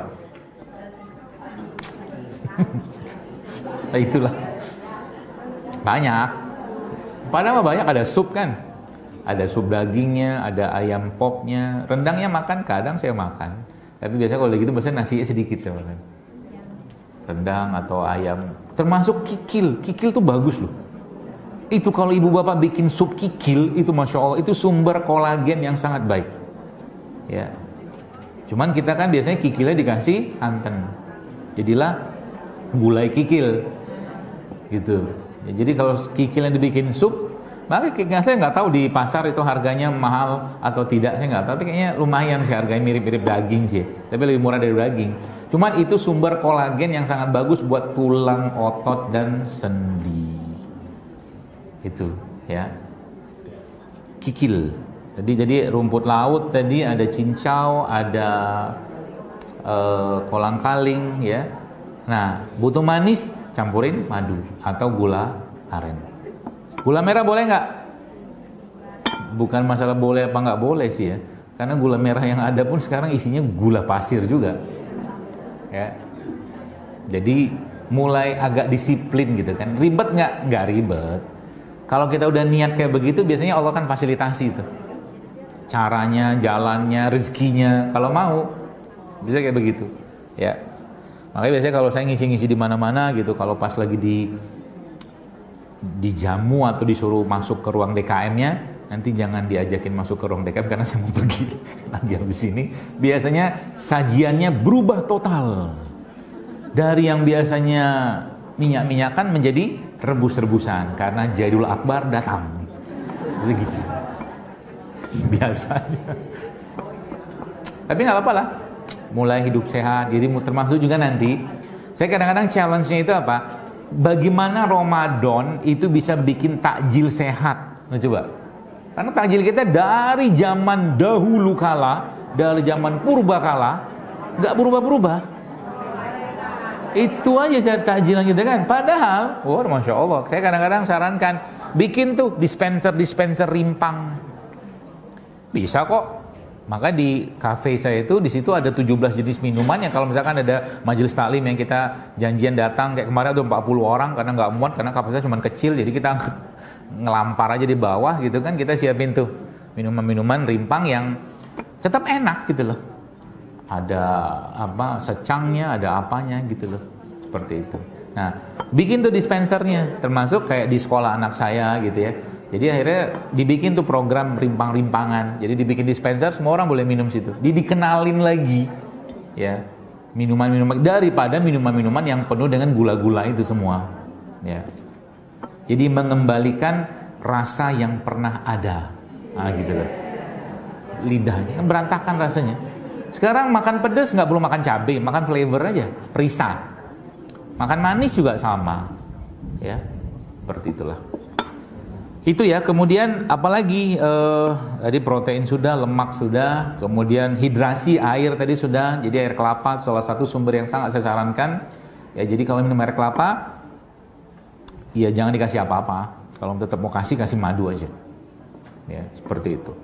Speaker 1: Nah, itulah. Banyak. Padahal banyak, ada sup kan. Ada sup dagingnya, ada ayam popnya. Rendangnya makan, kadang saya makan. Tapi biasanya kalau gitu biasanya nasinya sedikit saya makan. Rendang atau ayam. Termasuk kikil. Kikil tuh bagus loh. Itu kalau ibu bapak bikin sup kikil, itu Masya Allah, itu sumber kolagen yang sangat baik. Ya. Cuman kita kan biasanya kikilnya dikasih santan. Jadilah gulai kikil. Gitu. Ya, jadi kalau kikilnya dibikin sup, maka saya nggak tahu di pasar itu harganya mahal atau tidak, saya nggak tahu. Tapi kayaknya lumayan sih harganya, mirip-mirip daging sih. Tapi lebih murah dari daging. Cuman itu sumber kolagen yang sangat bagus buat tulang, otot dan sendi. Itu ya. Kikil. Jadi rumput laut tadi ada cincau, ada kolang-kaling ya. Nah, butuh manis, campurin madu atau gula aren. Gula merah boleh nggak? Bukan masalah boleh apa nggak boleh sih ya, karena gula merah yang ada pun sekarang isinya gula pasir juga. Ya, jadi mulai agak disiplin gitu kan. Ribet nggak? Nggak ribet. Kalau kita udah niat kayak begitu, biasanya Allah kan fasilitasi itu. Caranya, jalannya, rezekinya. Kalau mau, bisa kayak begitu. Ya. Makanya biasanya kalau saya ngisi-ngisi di mana-mana gitu, kalau pas lagi dijamu atau disuruh masuk ke ruang DKM-nya, nanti jangan diajakin masuk ke ruang DKM karena saya mau pergi lagi habis ini. Biasanya sajiannya berubah total. Dari yang biasanya minyak-minyakan menjadi rebus-rebusan karena Jadul Akbar datang. Begitu. Biasanya. Tapi nggak apa-apa lah. Mulai hidup sehat, jadi termasuk juga nanti saya kadang-kadang challenge-nya itu apa? Bagaimana Ramadan itu bisa bikin takjil sehat? Nah, coba. Karena takjil kita dari zaman dahulu kala, dari zaman purba kala, nggak berubah-berubah. Itu aja takjilan kita kan. Padahal, Masya Allah, saya kadang-kadang sarankan bikin tuh dispenser rimpang. Bisa kok. Maka di kafe saya itu, di situ ada 17 jenis minuman yang kalau misalkan ada majelis taklim yang kita janjian datang, kayak kemarin ada 40 orang karena nggak muat, karena kapasitasnya cuma kecil, jadi kita ngelampar aja di bawah gitu kan, kita siapin tuh minuman-minuman rimpang yang tetap enak gitu loh. Ada apa, secangnya, ada apanya gitu loh, seperti itu. Nah, bikin tuh dispensernya, termasuk kayak di sekolah anak saya gitu ya. Jadi akhirnya dibikin tuh program rimpang-rimpangan. Jadi dibikin dispenser, semua orang boleh minum situ. Dikenalin lagi, ya, minuman-minuman daripada minuman-minuman yang penuh dengan gula-gula itu semua, ya. Jadi mengembalikan rasa yang pernah ada, gitu loh. Lidahnya kan berantakan rasanya. Sekarang makan pedas nggak perlu makan cabai, makan flavor aja, perisa. Makan manis juga sama, ya, seperti itulah. Itu ya, kemudian apalagi tadi protein sudah, lemak sudah, kemudian hidrasi air tadi sudah. Jadi air kelapa salah satu sumber yang sangat saya sarankan. Ya, jadi kalau minum air kelapa, ya jangan dikasih apa-apa. Kalau tetap mau kasih madu aja. Ya, seperti itu.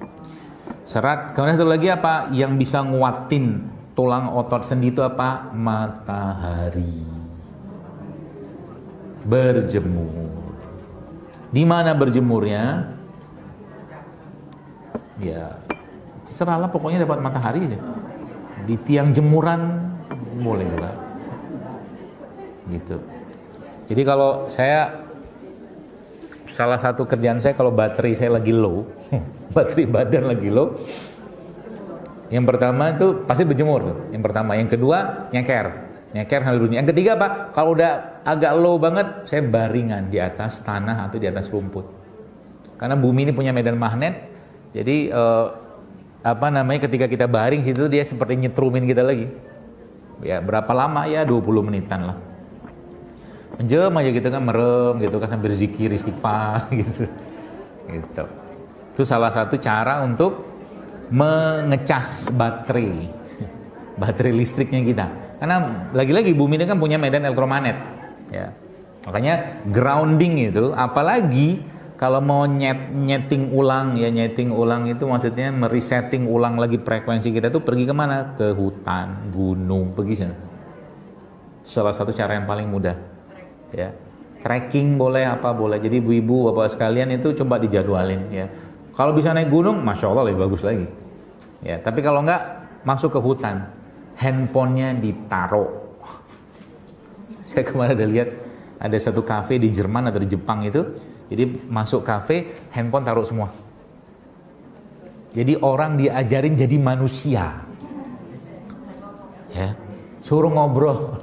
Speaker 1: Serat, kemudian satu lagi apa yang bisa nguatin tulang otot sendi itu apa? Matahari. Berjemur. Di mana berjemurnya? Ya, terserahlah, pokoknya dapat matahari aja. Di tiang jemuran boleh juga. Gitu. Jadi kalau saya, salah satu kerjaan saya kalau baterai saya lagi low, baterai badan lagi low, yang pertama itu pasti berjemur tuh. Yang pertama, yang kedua nyeker sambil bunyi. Yang ketiga Pak, kalau udah agak low banget, saya baringan di atas tanah atau di atas rumput. Karena bumi ini punya medan magnet, jadi ketika kita baring situ dia seperti nyetrumin kita lagi. Ya, berapa lama ya? 20 menitan lah. Menjem aja gitu kan, merem gitu kan, sambil zikir, istighfar gitu. Gitu. Itu salah satu cara untuk mengecas baterai listriknya kita. Karena lagi-lagi bumi ini kan punya medan elektromagnet, ya. Makanya grounding itu, apalagi kalau mau nyeting ulang itu maksudnya meresetting ulang lagi frekuensi kita tuh pergi kemana? Ke hutan, gunung, pergi sana. Salah satu cara yang paling mudah, ya. Trekking boleh, apa boleh. Jadi ibu-ibu, bapak sekalian itu coba dijadwalin, ya. Kalau bisa naik gunung, masya Allah lebih bagus lagi, ya. Tapi kalau enggak, masuk ke hutan. Handphonenya ditaruh. Saya kemarin ada lihat ada satu kafe di Jerman atau di Jepang itu, jadi masuk kafe, handphone taruh semua. Jadi orang diajarin jadi manusia, ya, suruh ngobrol,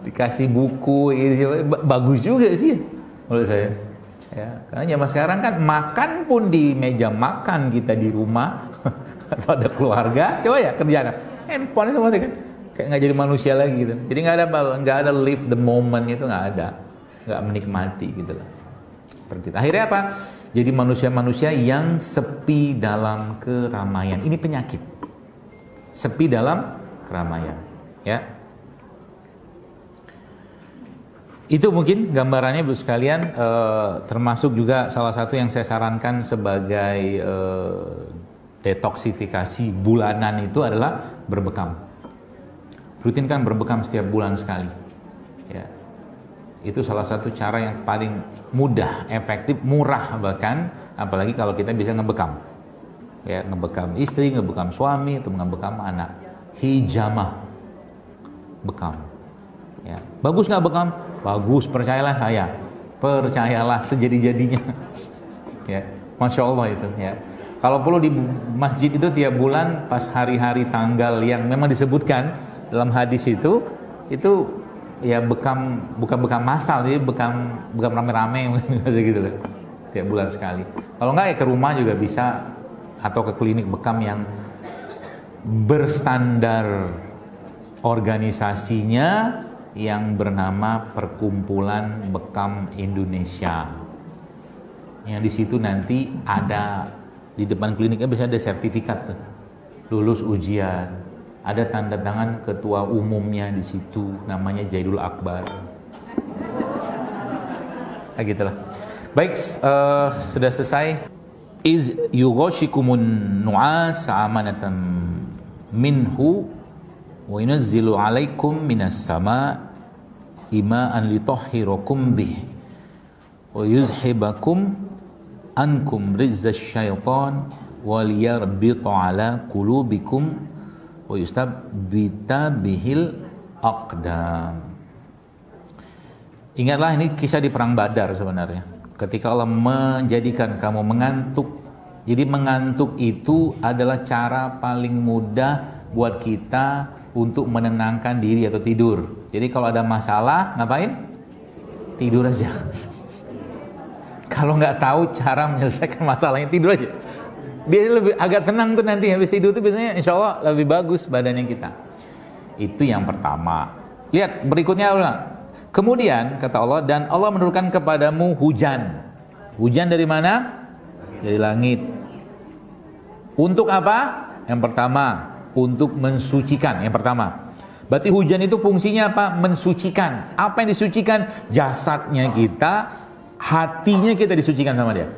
Speaker 1: dikasih buku, bagus juga sih menurut saya. Ya, karena zaman sekarang kan makan pun di meja makan kita di rumah atau ada keluarga, coba ya kerjaan handphone semua kan, kayak nggak jadi manusia lagi gitu. Jadi nggak ada live the moment, itu nggak menikmati gitu lah. Seperti itu. Akhirnya apa? Jadi manusia-manusia yang sepi dalam keramaian. Ini penyakit. Sepi dalam keramaian, ya. Itu mungkin gambarannya Bu sekalian, termasuk juga salah satu yang saya sarankan sebagai detoksifikasi bulanan itu adalah berbekam. Rutinkan berbekam setiap bulan sekali, ya. Itu salah satu cara yang paling mudah, efektif, murah bahkan, apalagi kalau kita bisa ngebekam, ya, ngebekam istri, ngebekam suami, atau ngebekam anak. Hijamah, bekam, ya. Bagus nggak bekam? Bagus, percayalah saya, percayalah sejadi-jadinya, ya. Masya Allah itu, ya. Kalau perlu di masjid itu tiap bulan pas hari-hari tanggal yang memang disebutkan dalam hadis itu ya bekam, bukan bekam massal, jadi bekam rame-rame gitu loh, tiap bulan sekali. Kalau enggak ya ke rumah juga bisa, atau ke klinik bekam yang berstandar organisasinya yang bernama Perkumpulan Bekam Indonesia. Yang di situ nanti ada di depan kliniknya bisa ada sertifikat tuh, lulus ujian, ada tanda tangan ketua umumnya di situ, namanya Jaidul Akbar. Gitulah. Baik, sudah selesai. Iz yughashikumun nu'as amanatan minhu wa yunazzilu 'alaikum minas sama' ima'an litahhirakum bih wa yuzhibakum ankum rizzasy syaitan wa liyarbita 'ala qulubikum wa yustabbita bihil aqdam. Ingatlah, ini kisah di perang Badar sebenarnya. Ketika Allah menjadikan kamu mengantuk. Jadi mengantuk itu adalah cara paling mudah buat kita untuk menenangkan diri atau tidur. Jadi kalau ada masalah, ngapain? Tidur aja. Kalau nggak tahu cara menyelesaikan masalahnya, tidur aja. Biar lebih agak tenang tuh nanti habis tidur tuh biasanya insya Allah lebih bagus badannya kita. Itu yang pertama. Lihat berikutnya ulang. Kemudian kata Allah, dan Allah menurunkan kepadamu hujan. Hujan dari mana? Dari langit. Untuk apa? Yang pertama, untuk mensucikan. Yang pertama. Berarti hujan itu fungsinya apa? Mensucikan. Apa yang disucikan? Jasadnya kita, hatinya kita disucikan sama dia.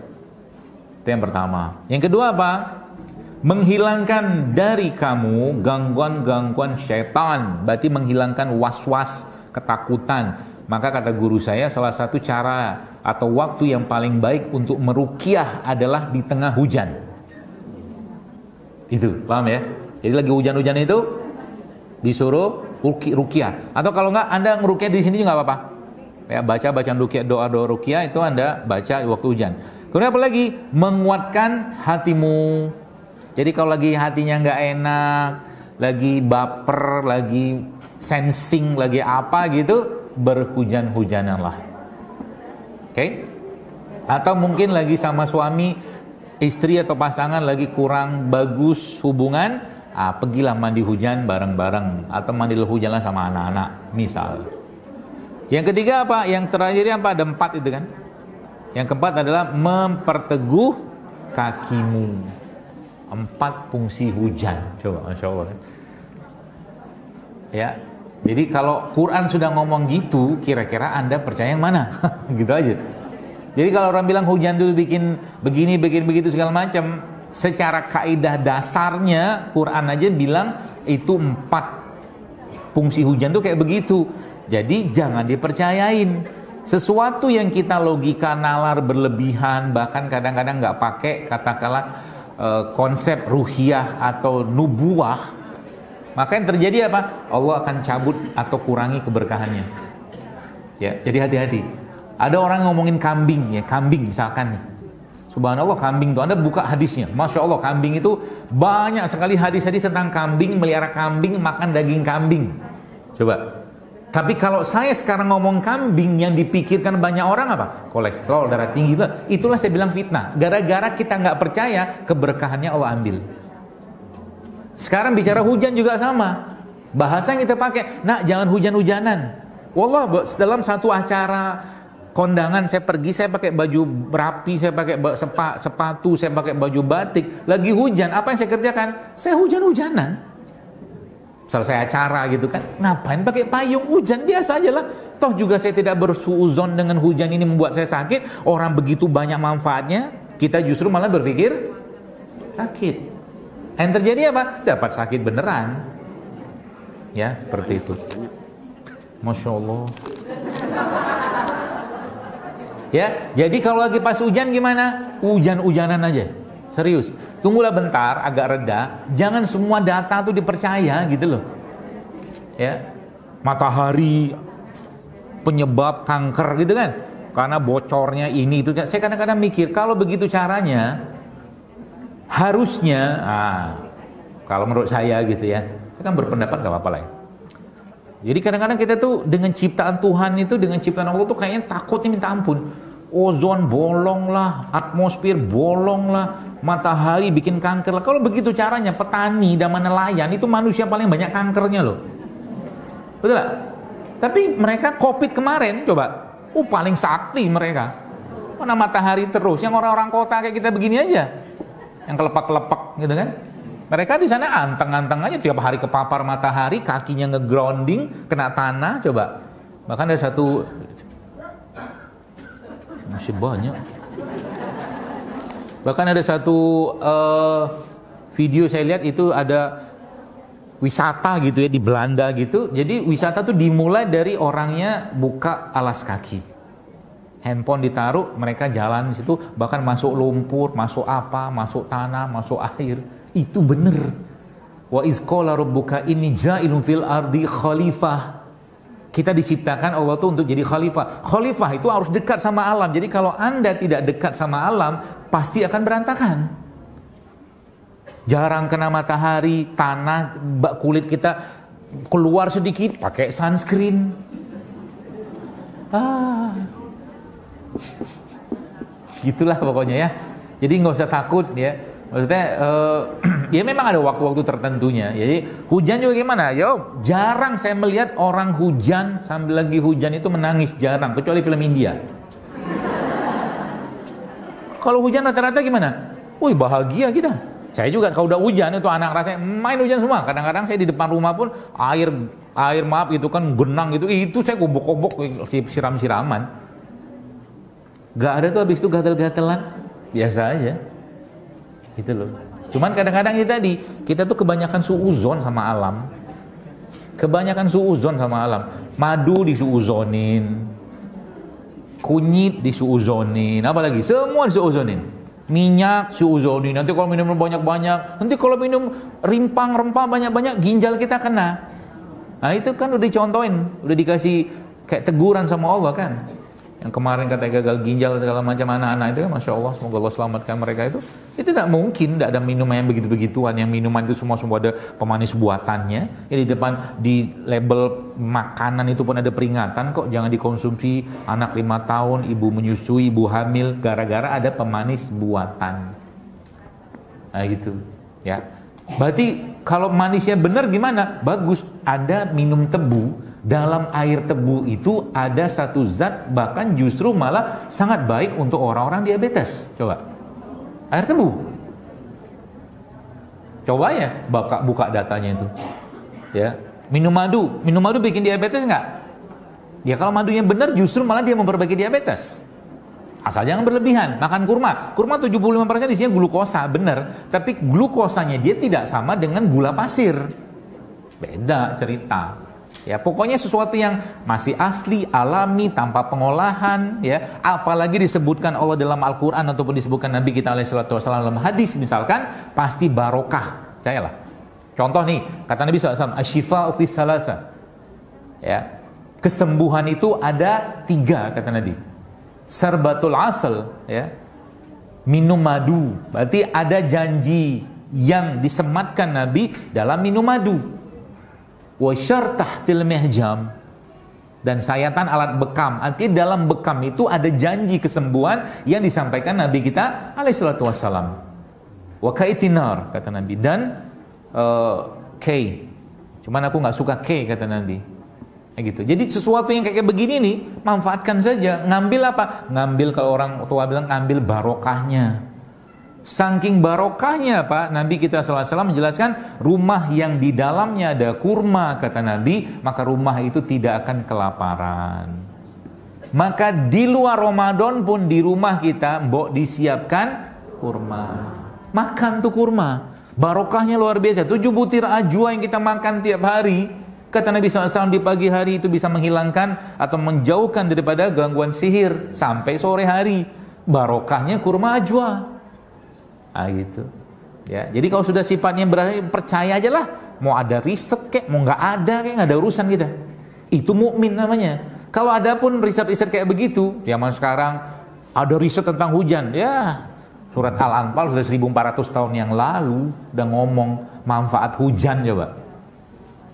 Speaker 1: Itu yang pertama. Yang kedua apa? Menghilangkan dari kamu gangguan-gangguan syaitan. Berarti menghilangkan was-was, ketakutan. Maka kata guru saya, salah satu cara atau waktu yang paling baik untuk meruqyah adalah di tengah hujan. Itu, paham ya? Jadi lagi hujan-hujan itu disuruh ruqyah. Atau kalau enggak, Anda ngeruqyah di sini juga enggak apa-apa. Ya, baca bacaan ruqyah, doa-doa ruqyah itu Anda baca di waktu hujan. Kemudian apa lagi? Menguatkan hatimu. Jadi kalau lagi hatinya enggak enak, lagi baper, lagi sensing, lagi apa gitu, berhujan-hujananlah. Oke? Atau mungkin lagi sama suami, istri atau pasangan lagi kurang bagus hubungan, pergilah mandi hujan bareng-bareng atau mandi hujanlah sama anak-anak, misal. Yang ketiga apa? Yang terakhir apa? Ada 4 itu kan? Yang keempat adalah memperteguh kakimu. 4 fungsi hujan. Coba, Masya Allah. Ya. Jadi kalau Quran sudah ngomong gitu, kira-kira Anda percaya yang mana? Gitu aja. Jadi kalau orang bilang hujan itu bikin begini, bikin begitu segala macam, secara kaidah dasarnya Quran aja bilang itu 4 fungsi hujan tuh kayak begitu. Jadi jangan dipercayain. Sesuatu yang kita logika nalar berlebihan, bahkan kadang-kadang nggak pakai katakanlah konsep ruhiyah atau nubuah, maka yang terjadi apa? Allah akan cabut atau kurangi keberkahannya. Ya, jadi hati-hati. Ada orang ngomongin kambing, ya kambing misalkan. Subhanallah kambing itu, Anda buka hadisnya. Masya Allah kambing itu banyak sekali hadis-hadis tentang kambing, melihara kambing, makan daging kambing. Coba. Tapi kalau saya sekarang ngomong kambing, yang dipikirkan banyak orang apa? Kolesterol, darah tinggi. Itulah saya bilang fitnah. Gara-gara kita nggak percaya, keberkahannya Allah ambil. Sekarang bicara hujan juga sama. Bahasa yang kita pakai, nak jangan hujan-hujanan. Wallah, dalam satu acara kondangan saya pergi, saya pakai baju rapi, saya pakai sepatu, saya pakai baju batik. Lagi hujan, apa yang saya kerjakan? Saya hujan-hujanan. Selesai acara gitu kan, ngapain pakai payung? Hujan biasa aja lah. Toh juga saya tidak bersuuzon dengan hujan ini membuat saya sakit. Orang begitu banyak manfaatnya, kita justru malah berpikir sakit. Yang terjadi apa? Dapat sakit beneran. Ya, seperti itu. Masya Allah. Ya, jadi kalau lagi pas hujan gimana? Hujan-hujanan aja. Serius. Tunggulah bentar, agak reda. Jangan semua data tuh dipercaya gitu loh. Ya. Matahari penyebab kanker gitu kan. Karena bocornya ini itu. Saya kadang-kadang mikir, kalau begitu caranya, harusnya, kalau menurut saya gitu ya, saya kan berpendapat gak apa-apa lah ya. Jadi kadang-kadang kita tuh dengan ciptaan Tuhan itu, dengan ciptaan Allah tuh kayaknya takutnya minta ampun. Ozon bolong lah, atmosfer bolong lah, matahari bikin kanker lah. Kalau begitu caranya, petani dan nelayan itu manusia paling banyak kankernya loh. Betul gak? Tapi mereka COVID kemarin, coba, paling sakti mereka. Mana matahari terus, yang orang-orang kota kayak kita begini aja, yang kelepak-kelepak gitu kan. Mereka di sana anteng-anteng aja, tiap hari kepapar matahari, kakinya nge-grounding, kena tanah, coba. Bahkan ada satu, Masih banyak. Bahkan ada satu video saya lihat itu ada wisata gitu ya di Belanda gitu. Jadi wisata tuh dimulai dari orangnya buka alas kaki. Handphone ditaruh, mereka jalan di situ, bahkan masuk lumpur, masuk apa, masuk tanah, masuk air. Itu bener. Wa iz qala rabbuka inni ja'ilun fil ardi khalifah. Kita diciptakan Allah tuh untuk jadi khalifah. Khalifah itu harus dekat sama alam. Jadi kalau Anda tidak dekat sama alam, pasti akan berantakan. Jarang kena matahari, tanah, kulit kita keluar sedikit, pakai sunscreen. Gitulah pokoknya ya. Jadi nggak usah takut ya. Maksudnya ya memang ada waktu-waktu tertentunya. Jadi hujan juga gimana? Yo, jarang saya melihat orang hujan sambil lagi hujan itu menangis, jarang, kecuali film India. Kalau hujan rata-rata gimana? Wih, bahagia kita. Saya juga kalau udah hujan itu anak rasanya main hujan semua. Kadang-kadang saya di depan rumah pun air maaf itu kan genang gitu. Itu saya gobok-gobok siram-siraman. Gak ada tuh habis itu gatel-gatelan. Biasa aja. Gitu loh. Cuman kadang-kadang itu tadi, kita tuh kebanyakan suuzon sama alam. Kebanyakan suuzon sama alam. Madu disuuzonin. Kunyit disuuzonin. Apalagi? Semua disuuzonin. Minyak suuzonin. Nanti kalau minum banyak-banyak, nanti kalau minum rimpang rempah banyak-banyak, ginjal kita kena. Nah itu kan udah dicontohin, udah dikasih kayak teguran sama Allah kan. Yang kemarin kata gagal ginjal segala macam anak-anak itu kan, Masya Allah, semoga Allah selamatkan mereka itu tidak mungkin, tidak ada minuman yang begitu-begituan. Yang minuman itu semua ada pemanis buatannya. Di depan di label makanan itu pun ada peringatan kok, jangan dikonsumsi anak 5 tahun, ibu menyusui, ibu hamil, gara-gara ada pemanis buatan. Nah gitu ya. Berarti kalau manisnya benar gimana? Bagus, ada minum tebu. Dalam air tebu itu ada satu zat bahkan justru malah sangat baik untuk orang-orang diabetes. Coba air tebu, coba ya buka datanya itu ya. Minum madu bikin diabetes nggak? Ya kalau madunya benar justru malah dia memperbaiki diabetes. Asal jangan berlebihan. Makan kurma 75% isinya glukosa, benar, tapi glukosanya dia tidak sama dengan gula pasir, beda cerita. Ya, pokoknya sesuatu yang masih asli, alami, tanpa pengolahan, ya. Apalagi disebutkan Allah dalam Al-Quran ataupun disebutkan Nabi kita alaihissalatu wassalam dalam hadis misalkan, pasti barokah. Percayalah. Contoh nih, kata Nabi SAW, asyifa'u fis salasa. Ya, kesembuhan itu ada 3 kata Nabi. Sarbatul asal, ya. Minum madu. Berarti ada janji yang disematkan Nabi dalam minum madu. Wa syartahtil mihjam, dan sayatan alat bekam. Artinya dalam bekam itu ada janji kesembuhan yang disampaikan Nabi kita alaihissalatu wassalam. Wa kaitinar kata Nabi, dan kay. Cuman aku nggak suka kay kata Nabi. Gitu. Jadi sesuatu yang kayak begini nih manfaatkan saja. Ngambil apa? Ngambil, kalau orang tua bilang ngambil barokahnya. Saking barokahnya Pak, Nabi kita SAW menjelaskan rumah yang di dalamnya ada kurma kata Nabi, maka rumah itu tidak akan kelaparan. Maka di luar Ramadan pun di rumah kita mbok disiapkan kurma. Makan tuh kurma. Barokahnya luar biasa. 7 butir ajwa yang kita makan tiap hari, kata Nabi SAW di pagi hari itu bisa menghilangkan atau menjauhkan daripada gangguan sihir sampai sore hari. Barokahnya kurma ajwa. Gitu ya. Jadi kalau sudah sifatnya percaya aja lah, mau ada riset kek, mau nggak ada kek, nggak ada urusan kita. Itu mukmin namanya. Kalau ada pun riset-riset kayak begitu, zaman sekarang ada riset tentang hujan, ya surat Al-Anfal sudah 1400 tahun yang lalu udah ngomong manfaat hujan, coba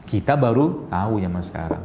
Speaker 1: kita baru tahu zaman sekarang.